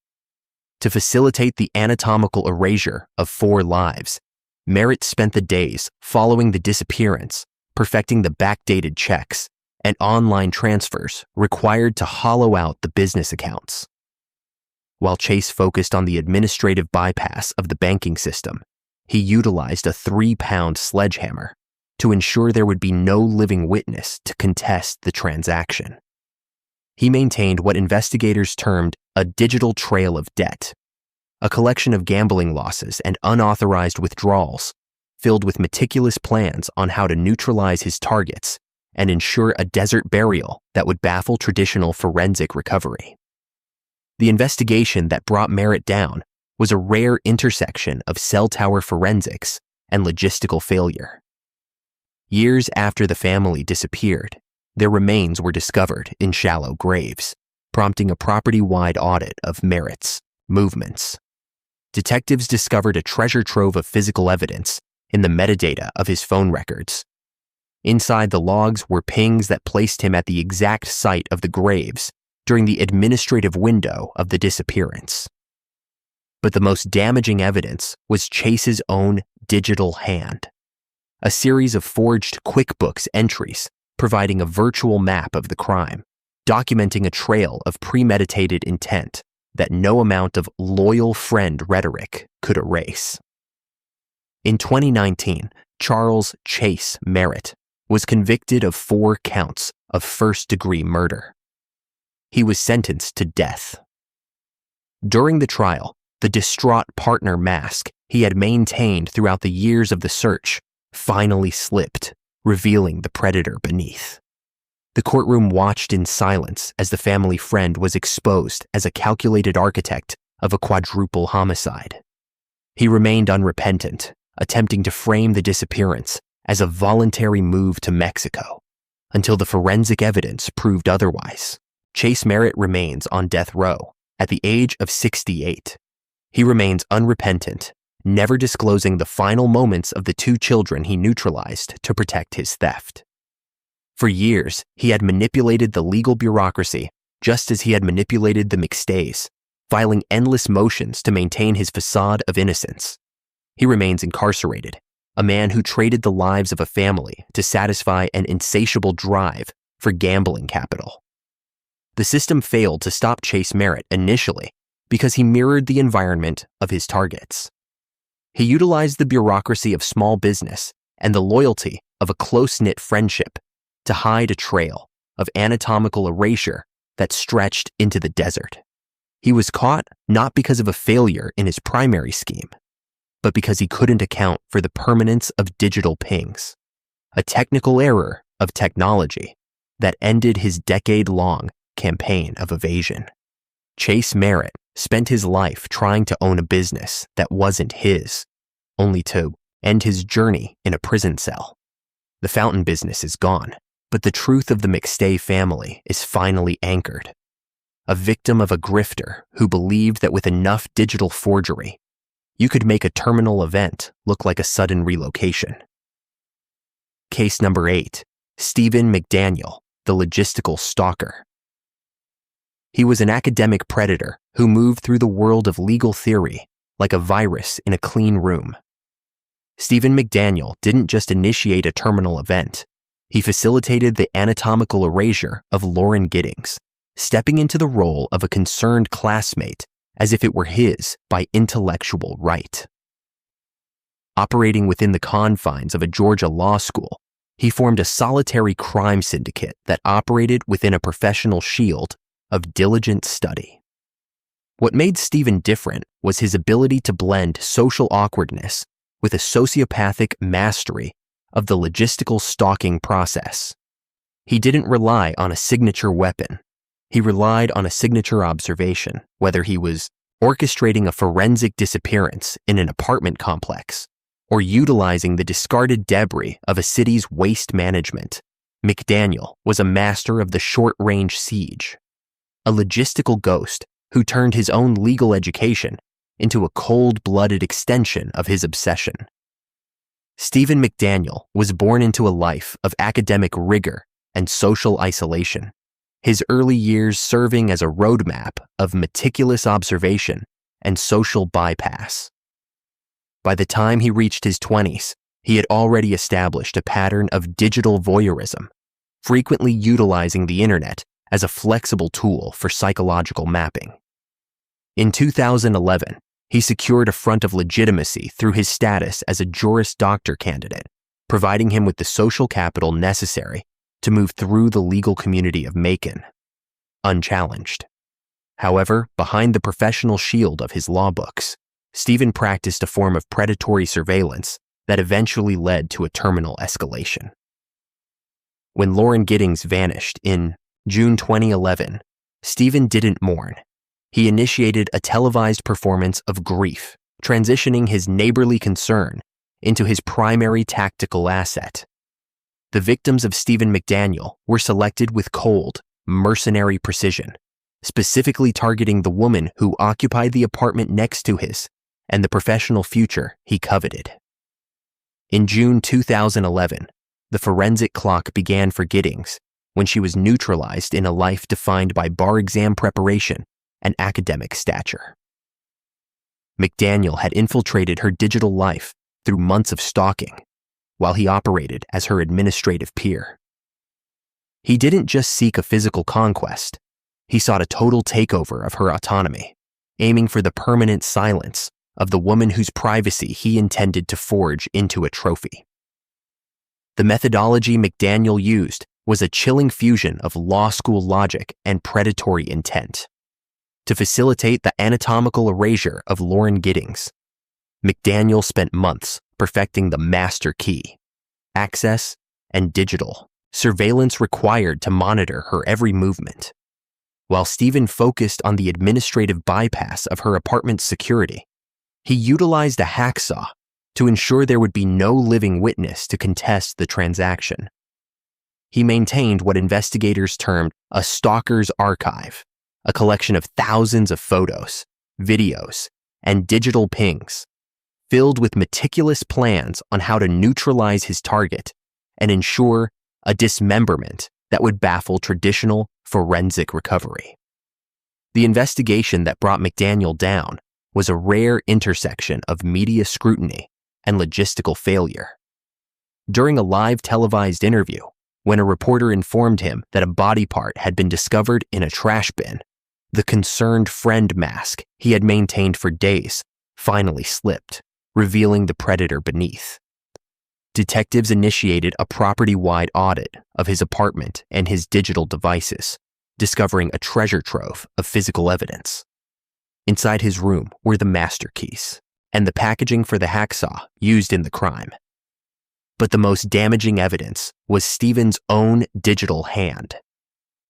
To facilitate the anatomical erasure of 4 lives, Merritt spent the days following the disappearance, perfecting the backdated checks and online transfers required to hollow out the business accounts. While Chase focused on the administrative bypass of the banking system, he utilized a 3-pound sledgehammer to ensure there would be no living witness to contest the transaction. He maintained what investigators termed a digital trail of debt, a collection of gambling losses and unauthorized withdrawals filled with meticulous plans on how to neutralize his targets and ensure a desert burial that would baffle traditional forensic recovery. The investigation that brought Merritt down was a rare intersection of cell tower forensics and logistical failure. Years after the family disappeared, their remains were discovered in shallow graves, prompting a property-wide audit of Merritt's movements. Detectives discovered a treasure trove of physical evidence in the metadata of his phone records. Inside the logs were pings that placed him at the exact site of the graves during the administrative window of the disappearance. But the most damaging evidence was Chase's own digital hand. A series of forged QuickBooks entries providing a virtual map of the crime, documenting a trail of premeditated intent that no amount of loyal friend rhetoric could erase. In 2019, Charles Chase Merritt was convicted of 4 counts of first-degree murder. He was sentenced to death. During the trial, the distraught partner mask he had maintained throughout the years of the search finally slipped, revealing the predator beneath. The courtroom watched in silence as the family friend was exposed as a calculated architect of a quadruple homicide. He remained unrepentant, attempting to frame the disappearance as a voluntary move to Mexico, until the forensic evidence proved otherwise. Chase Merritt remains on death row at the age of 68. He remains unrepentant, never disclosing the final moments of the 2 children he neutralized to protect his theft. For years, he had manipulated the legal bureaucracy just as he had manipulated the McStays, filing endless motions to maintain his facade of innocence. He remains incarcerated, a man who traded the lives of a family to satisfy an insatiable drive for gambling capital. The system failed to stop Chase Merritt initially because he mirrored the environment of his targets. He utilized the bureaucracy of small business and the loyalty of a close-knit friendship to hide a trail of anatomical erasure that stretched into the desert. He was caught not because of a failure in his primary scheme, but because he couldn't account for the permanence of digital pings, a technical error of technology that ended his decade-long campaign of evasion. Chase Merritt spent his life trying to own a business that wasn't his, only to end his journey in a prison cell. The fountain business is gone, but the truth of the McStay family is finally anchored. A victim of a grifter who believed that with enough digital forgery, you could make a terminal event look like a sudden relocation. Case number 8, Stephen McDaniel, the logistical stalker. He was an academic predator who moved through the world of legal theory like a virus in a clean room. Stephen McDaniel didn't just initiate a terminal event. He facilitated the anatomical erasure of Lauren Giddings, stepping into the role of a concerned classmate as if it were his by intellectual right. Operating within the confines of a Georgia law school, he formed a solitary crime syndicate that operated within a professional shield of diligent study. What made Stephen different was his ability to blend social awkwardness with a sociopathic mastery of the logistical stalking process. He didn't rely on a signature weapon. He relied on a signature observation, whether he was orchestrating a forensic disappearance in an apartment complex or utilizing the discarded debris of a city's waste management. McDaniel was a master of the short-range siege, a logistical ghost who turned his own legal education into a cold-blooded extension of his obsession. Stephen McDaniel was born into a life of academic rigor and social isolation, his early years serving as a roadmap of meticulous observation and social bypass. By the time he reached his 20s, he had already established a pattern of digital voyeurism, frequently utilizing the internet as a flexible tool for psychological mapping. In 2011, he secured a front of legitimacy through his status as a Juris Doctor candidate, providing him with the social capital necessary to move through the legal community of Macon, unchallenged. However, behind the professional shield of his law books, Stephen practiced a form of predatory surveillance that eventually led to a terminal escalation. When Lauren Giddings vanished in June 2011, Stephen didn't mourn. He initiated a televised performance of grief, transitioning his neighborly concern into his primary tactical asset. The victims of Stephen McDaniel were selected with cold, mercenary precision, specifically targeting the woman who occupied the apartment next to his and the professional future he coveted. In June 2011, the forensic clock began for Giddings when she was neutralized in a life defined by bar exam preparation and academic stature. McDaniel had infiltrated her digital life through months of stalking, while he operated as her administrative peer. He didn't just seek a physical conquest. He sought a total takeover of her autonomy, aiming for the permanent silence of the woman whose privacy he intended to forge into a trophy. The methodology McDaniel used was a chilling fusion of law school logic and predatory intent. To facilitate the anatomical erasure of Lauren Giddings, McDaniel spent months perfecting the master key, access, and digital surveillance required to monitor her every movement. While Stephen focused on the administrative bypass of her apartment's security, he utilized a hacksaw to ensure there would be no living witness to contest the transaction. He maintained what investigators termed a stalker's archive, a collection of thousands of photos, videos, and digital pings, filled with meticulous plans on how to neutralize his target and ensure a dismemberment that would baffle traditional forensic recovery. The investigation that brought McDaniel down was a rare intersection of media scrutiny and logistical failure. During a live televised interview, when a reporter informed him that a body part had been discovered in a trash bin, the concerned friend mask he had maintained for days finally slipped, revealing the predator beneath. Detectives initiated a property-wide audit of his apartment and his digital devices, discovering a treasure trove of physical evidence. Inside his room were the master keys and the packaging for the hacksaw used in the crime. But the most damaging evidence was Stephen's own digital hand,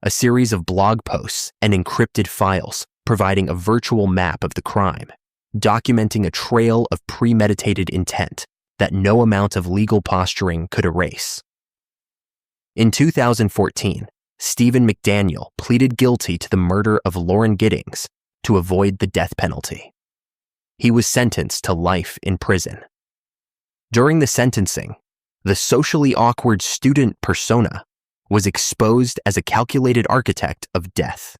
a series of blog posts and encrypted files providing a virtual map of the crime, documenting a trail of premeditated intent that no amount of legal posturing could erase. In 2014, Stephen McDaniel pleaded guilty to the murder of Lauren Giddings to avoid the death penalty. He was sentenced to life in prison. During the sentencing, the socially awkward student persona was exposed as a calculated architect of death.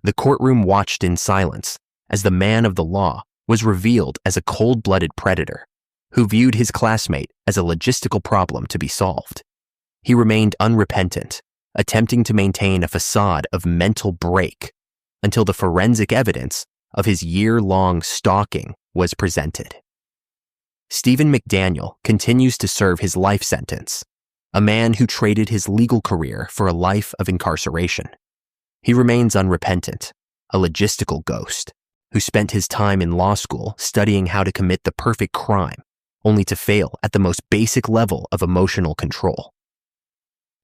The courtroom watched in silence as the man of the law was revealed as a cold-blooded predator who viewed his classmate as a logistical problem to be solved. He remained unrepentant, attempting to maintain a facade of mental break until the forensic evidence of his year-long stalking was presented. Stephen McDaniel continues to serve his life sentence, a man who traded his legal career for a life of incarceration. He remains unrepentant, a logistical ghost who spent his time in law school studying how to commit the perfect crime, only to fail at the most basic level of emotional control.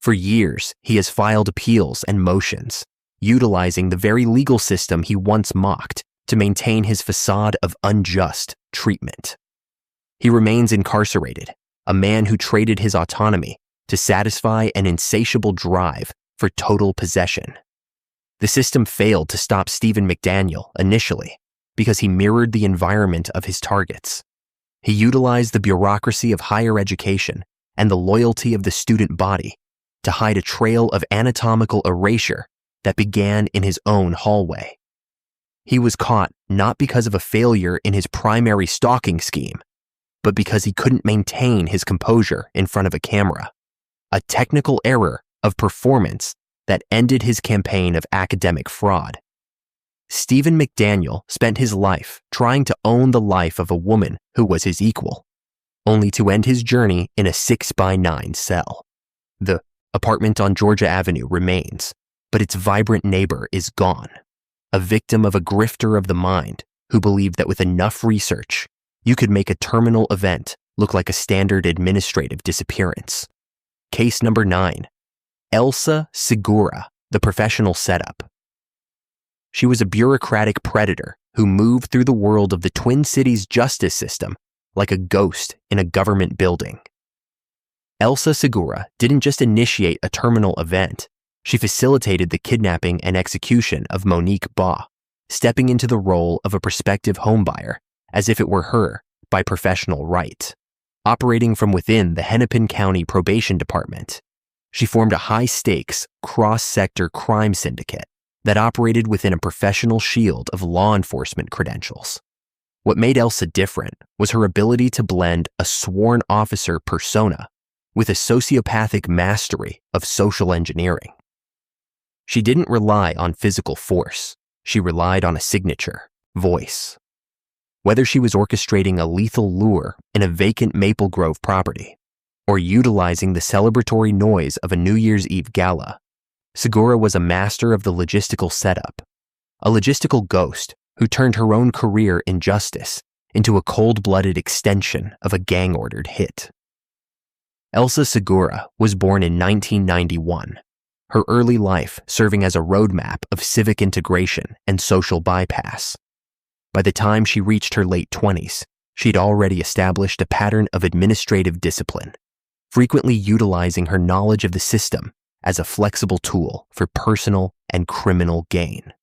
For years, he has filed appeals and motions, utilizing the very legal system he once mocked to maintain his facade of unjust treatment. He remains incarcerated, a man who traded his autonomy to satisfy an insatiable drive for total possession. The system failed to stop Stephen McDaniel initially because he mirrored the environment of his targets. He utilized the bureaucracy of higher education and the loyalty of the student body to hide a trail of anatomical erasure that began in his own hallway. He was caught not because of a failure in his primary stalking scheme, but because he couldn't maintain his composure in front of a camera, a technical error of performance that ended his campaign of academic fraud. Stephen McDaniel spent his life trying to own the life of a woman who was his equal, only to end his journey in a 6x9 cell. The apartment on Georgia Avenue remains, but its vibrant neighbor is gone, a victim of a grifter of the mind who believed that with enough research, you could make a terminal event look like a standard administrative disappearance. Case number 9, Elsa Segura, the professional setup. She was a bureaucratic predator who moved through the world of the Twin Cities justice system like a ghost in a government building. Elsa Segura didn't just initiate a terminal event, she facilitated the kidnapping and execution of Monique Baugh, stepping into the role of a prospective homebuyer as if it were her by professional right. Operating from within the Hennepin County Probation Department, she formed a high-stakes, cross-sector crime syndicate that operated within a professional shield of law enforcement credentials. What made Elsa different was her ability to blend a sworn officer persona with a sociopathic mastery of social engineering. She didn't rely on physical force. She relied on a signature, voice. Whether she was orchestrating a lethal lure in a vacant Maple Grove property or utilizing the celebratory noise of a New Year's Eve gala, Segura was a master of the logistical setup, a logistical ghost who turned her own career in justice into a cold-blooded extension of a gang-ordered hit. Elsa Segura was born in 1991, her early life serving as a roadmap of civic integration and social bypass. By the time she reached her late 20s, she'd already established a pattern of administrative discipline, frequently utilizing her knowledge of the system as a flexible tool for personal and criminal gain.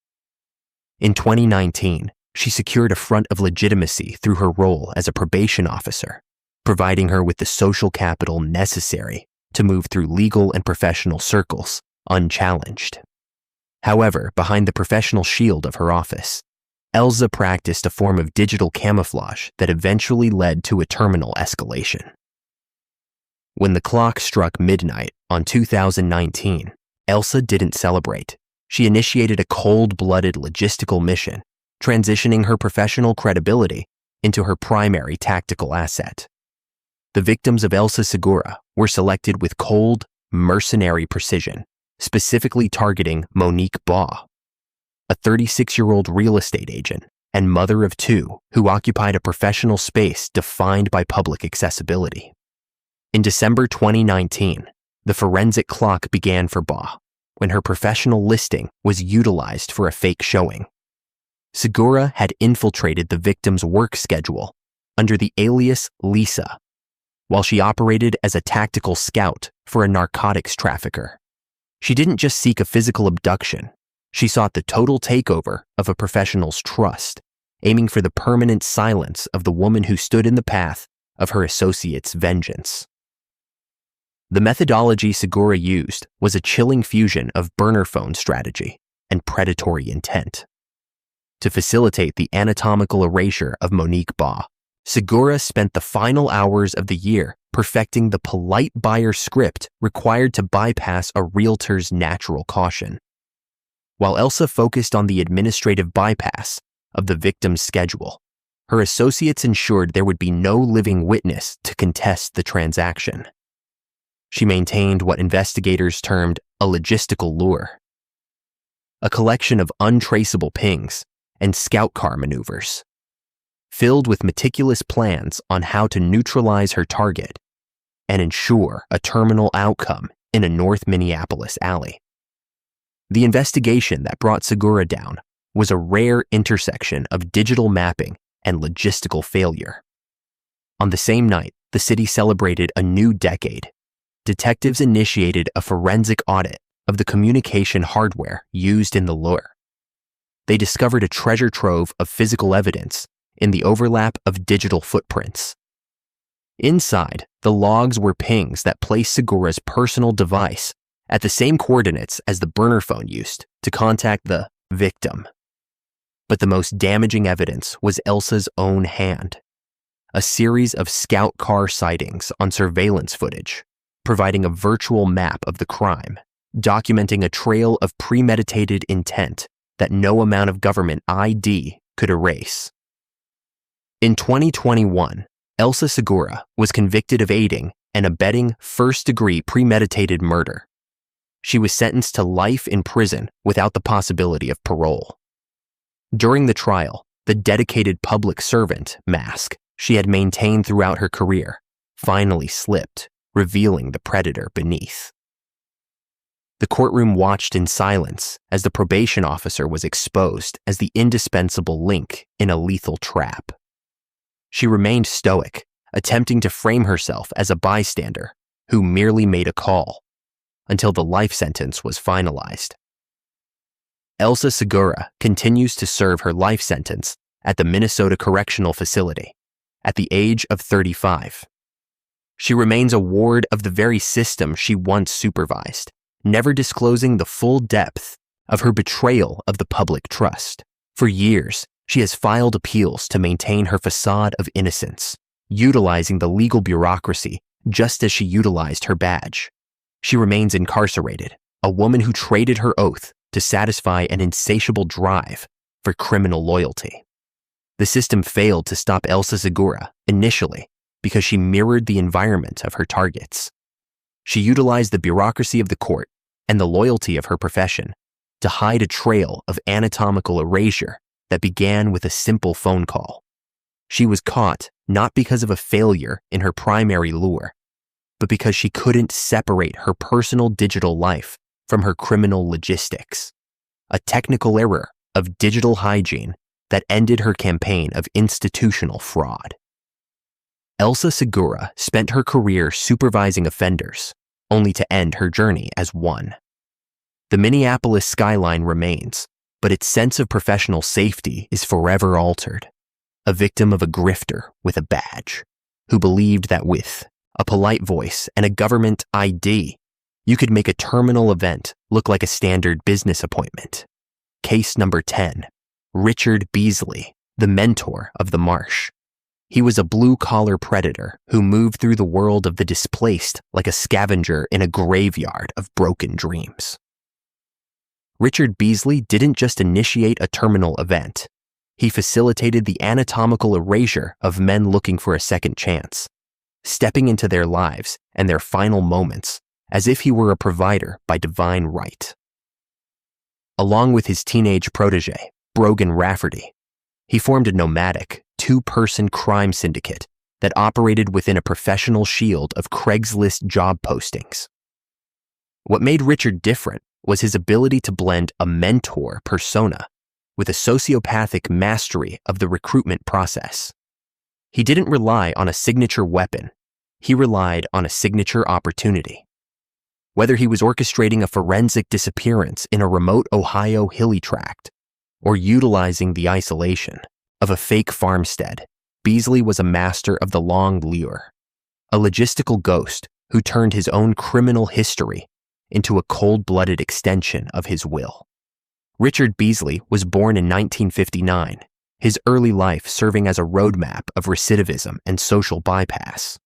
In 2019, she secured a front of legitimacy through her role as a probation officer, providing her with the social capital necessary to move through legal and professional circles unchallenged. However, behind the professional shield of her office, Elsa practiced a form of digital camouflage that eventually led to a terminal escalation. When the clock struck midnight on 2019, Elsa didn't celebrate. She initiated a cold-blooded logistical mission, transitioning her professional credibility into her primary tactical asset. The victims of Elsa Segura were selected with cold, mercenary precision, specifically targeting Monique Baugh, a 36-year-old real estate agent and mother of two who occupied a professional space defined by public accessibility. In December 2019, the forensic clock began for Baugh when her professional listing was utilized for a fake showing. Segura had infiltrated the victim's work schedule under the alias Lisa, while she operated as a tactical scout for a narcotics trafficker. She didn't just seek a physical abduction. She sought the total takeover of a professional's trust, aiming for the permanent silence of the woman who stood in the path of her associate's vengeance. The methodology Segura used was a chilling fusion of burner phone strategy and predatory intent. To facilitate the anatomical erasure of Monique Baugh, Segura spent the final hours of the year perfecting the polite buyer script required to bypass a realtor's natural caution. While Elsa focused on the administrative bypass of the victim's schedule, her associates ensured there would be no living witness to contest the transaction. She maintained what investigators termed a logistical lure, a collection of untraceable pings and scout car maneuvers, filled with meticulous plans on how to neutralize her target and ensure a terminal outcome in a North Minneapolis alley. The investigation that brought Segura down was a rare intersection of digital mapping and logistical failure. On the same night, the city celebrated a new decade. Detectives initiated a forensic audit of the communication hardware used in the lure. They discovered a treasure trove of physical evidence in the overlap of digital footprints. Inside, the logs were pings that placed Segura's personal device at the same coordinates as the burner phone used to contact the victim. But the most damaging evidence was Elsa's own hand. A series of scout car sightings on surveillance footage, providing a virtual map of the crime, documenting a trail of premeditated intent that no amount of government ID could erase. In 2021, Elsa Segura was convicted of aiding and abetting first-degree premeditated murder. She was sentenced to life in prison without the possibility of parole. During the trial, the dedicated public servant mask she had maintained throughout her career finally slipped, revealing the predator beneath. The courtroom watched in silence as the probation officer was exposed as the indispensable link in a lethal trap. She remained stoic, attempting to frame herself as a bystander who merely made a call, until the life sentence was finalized. Elsa Segura continues to serve her life sentence at the Minnesota Correctional Facility at the age of 35. She remains a ward of the very system she once supervised, never disclosing the full depth of her betrayal of the public trust. For years, she has filed appeals to maintain her facade of innocence, utilizing the legal bureaucracy just as she utilized her badge. She remains incarcerated, a woman who traded her oath to satisfy an insatiable drive for criminal loyalty. The system failed to stop Elsa Segura initially because she mirrored the environment of her targets. She utilized the bureaucracy of the court and the loyalty of her profession to hide a trail of anatomical erasure that began with a simple phone call. She was caught not because of a failure in her primary lure, but because she couldn't separate her personal digital life from her criminal logistics, a technical error of digital hygiene that ended her campaign of institutional fraud. Elsa Segura spent her career supervising offenders, only to end her journey as one. The Minneapolis skyline remains, but its sense of professional safety is forever altered. A victim of a grifter with a badge, who believed that with a polite voice and a government ID, you could make a terminal event look like a standard business appointment. Case number 10, Richard Beasley, the mentor of the marsh. He was a blue-collar predator who moved through the world of the displaced like a scavenger in a graveyard of broken dreams. Richard Beasley didn't just initiate a terminal event. He facilitated the anatomical erasure of men looking for a second chance, stepping into their lives and their final moments as if he were a provider by divine right. Along with his teenage protege, Brogan Rafferty, he formed a nomadic, two-person crime syndicate that operated within a professional shield of Craigslist job postings. What made Richard different was his ability to blend a mentor persona with a sociopathic mastery of the recruitment process. He didn't rely on a signature weapon, he relied on a signature opportunity. Whether he was orchestrating a forensic disappearance in a remote Ohio hilly tract or utilizing the isolation of a fake farmstead, Beasley was a master of the long lure, a logistical ghost who turned his own criminal history into a cold-blooded extension of his will. Richard Beasley was born in 1959, his early life serving as a roadmap of recidivism and social bypass.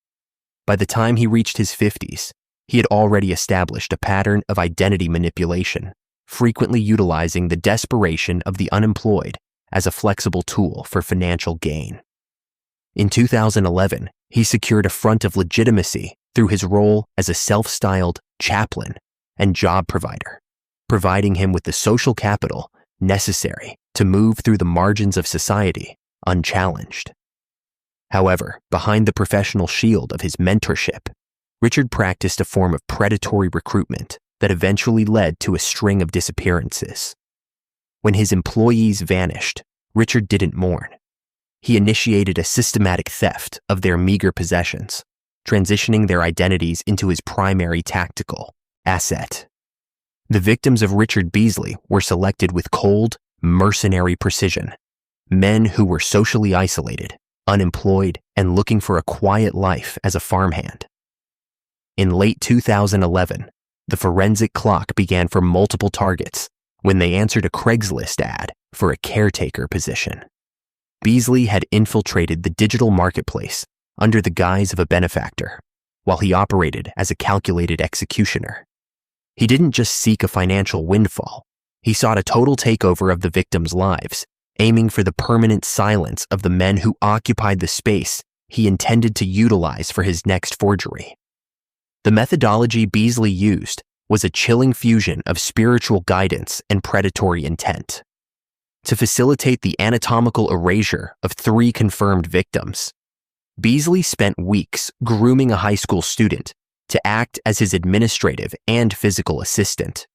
By the time he reached his 50s, he had already established a pattern of identity manipulation, frequently utilizing the desperation of the unemployed as a flexible tool for financial gain. In 2011, he secured a front of legitimacy through his role as a self-styled chaplain and job provider, providing him with the social capital necessary to move through the margins of society unchallenged. However, behind the professional shield of his mentorship, Richard practiced a form of predatory recruitment that eventually led to a string of disappearances. When his employees vanished, Richard didn't mourn. He initiated a systematic theft of their meager possessions, transitioning their identities into his primary tactical asset. The victims of Richard Beasley were selected with cold, mercenary precision, men who were socially isolated, unemployed, and looking for a quiet life as a farmhand. In late 2011, the forensic clock began for multiple targets when they answered a Craigslist ad for a caretaker position. Beasley had infiltrated the digital marketplace under the guise of a benefactor, while he operated as a calculated executioner. He didn't just seek a financial windfall, he sought a total takeover of the victims' lives, aiming for the permanent silence of the men who occupied the space he intended to utilize for his next forgery. The methodology Beasley used was a chilling fusion of spiritual guidance and predatory intent. To facilitate the anatomical erasure of 3 confirmed victims, Beasley spent weeks grooming a high school student to act as his administrative and physical assistant.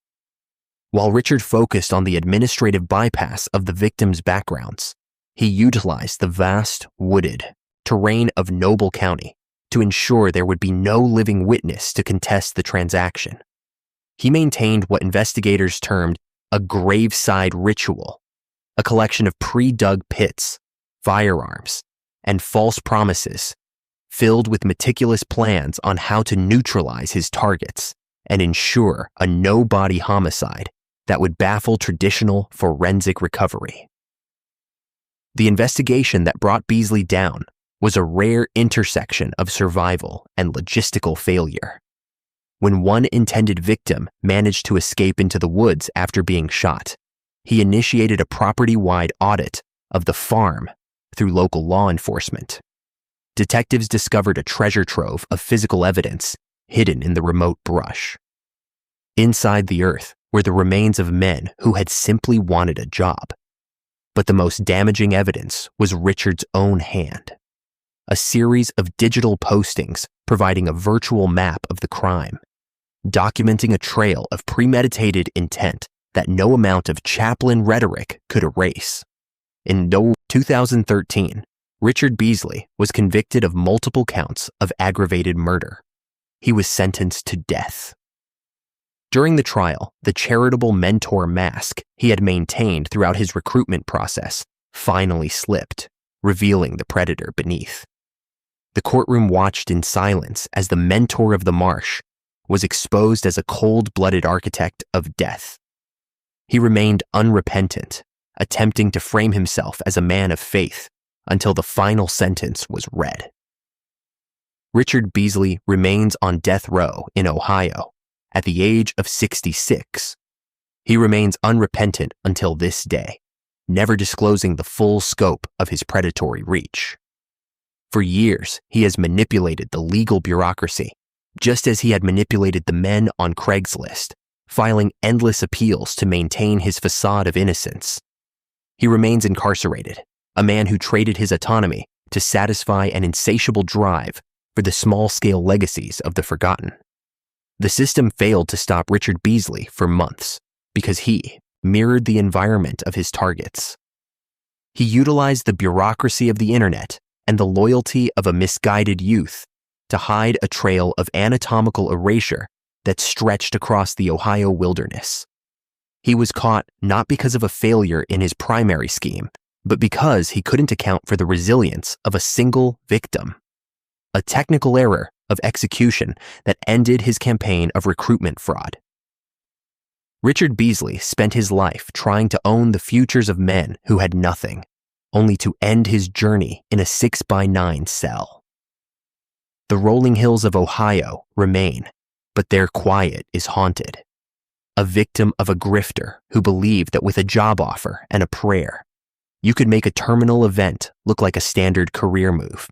While Richard focused on the administrative bypass of the victims' backgrounds, he utilized the vast, wooded terrain of Noble County to ensure there would be no living witness to contest the transaction. He maintained what investigators termed a graveside ritual, a collection of pre-dug pits, firearms, and false promises, filled with meticulous plans on how to neutralize his targets and ensure a no-body homicide that would baffle traditional forensic recovery. The investigation that brought Beasley down was a rare intersection of survival and logistical failure. When one intended victim managed to escape into the woods after being shot, he initiated a property-wide audit of the farm through local law enforcement. Detectives discovered a treasure trove of physical evidence hidden in the remote brush. Inside the earth were the remains of men who had simply wanted a job. But the most damaging evidence was Richard's own hand. A series of digital postings providing a virtual map of the crime, documenting a trail of premeditated intent that no amount of chaplain rhetoric could erase. In 2013, Richard Beasley was convicted of multiple counts of aggravated murder. He was sentenced to death. During the trial, the charitable mentor mask he had maintained throughout his recruitment process finally slipped, revealing the predator beneath. The courtroom watched in silence as the mentor of the marsh was exposed as a cold-blooded architect of death. He remained unrepentant, attempting to frame himself as a man of faith until the final sentence was read. Richard Beasley remains on death row in Ohio at the age of 66. He remains unrepentant until this day, never disclosing the full scope of his predatory reach. For years, he has manipulated the legal bureaucracy, just as he had manipulated the men on Craigslist, filing endless appeals to maintain his facade of innocence. He remains incarcerated, a man who traded his autonomy to satisfy an insatiable drive for the small-scale legacies of the forgotten. The system failed to stop Richard Beasley for months because he mirrored the environment of his targets. He utilized the bureaucracy of the internet and the loyalty of a misguided youth to hide a trail of anatomical erasure that stretched across the Ohio wilderness. He was caught not because of a failure in his primary scheme, but because he couldn't account for the resilience of a single victim. A technical error of execution that ended his campaign of recruitment fraud. Richard Beasley spent his life trying to own the futures of men who had nothing, only to end his journey in a 6x9 cell. The rolling hills of Ohio remain, but their quiet is haunted. A victim of a grifter who believed that with a job offer and a prayer, you could make a terminal event look like a standard career move.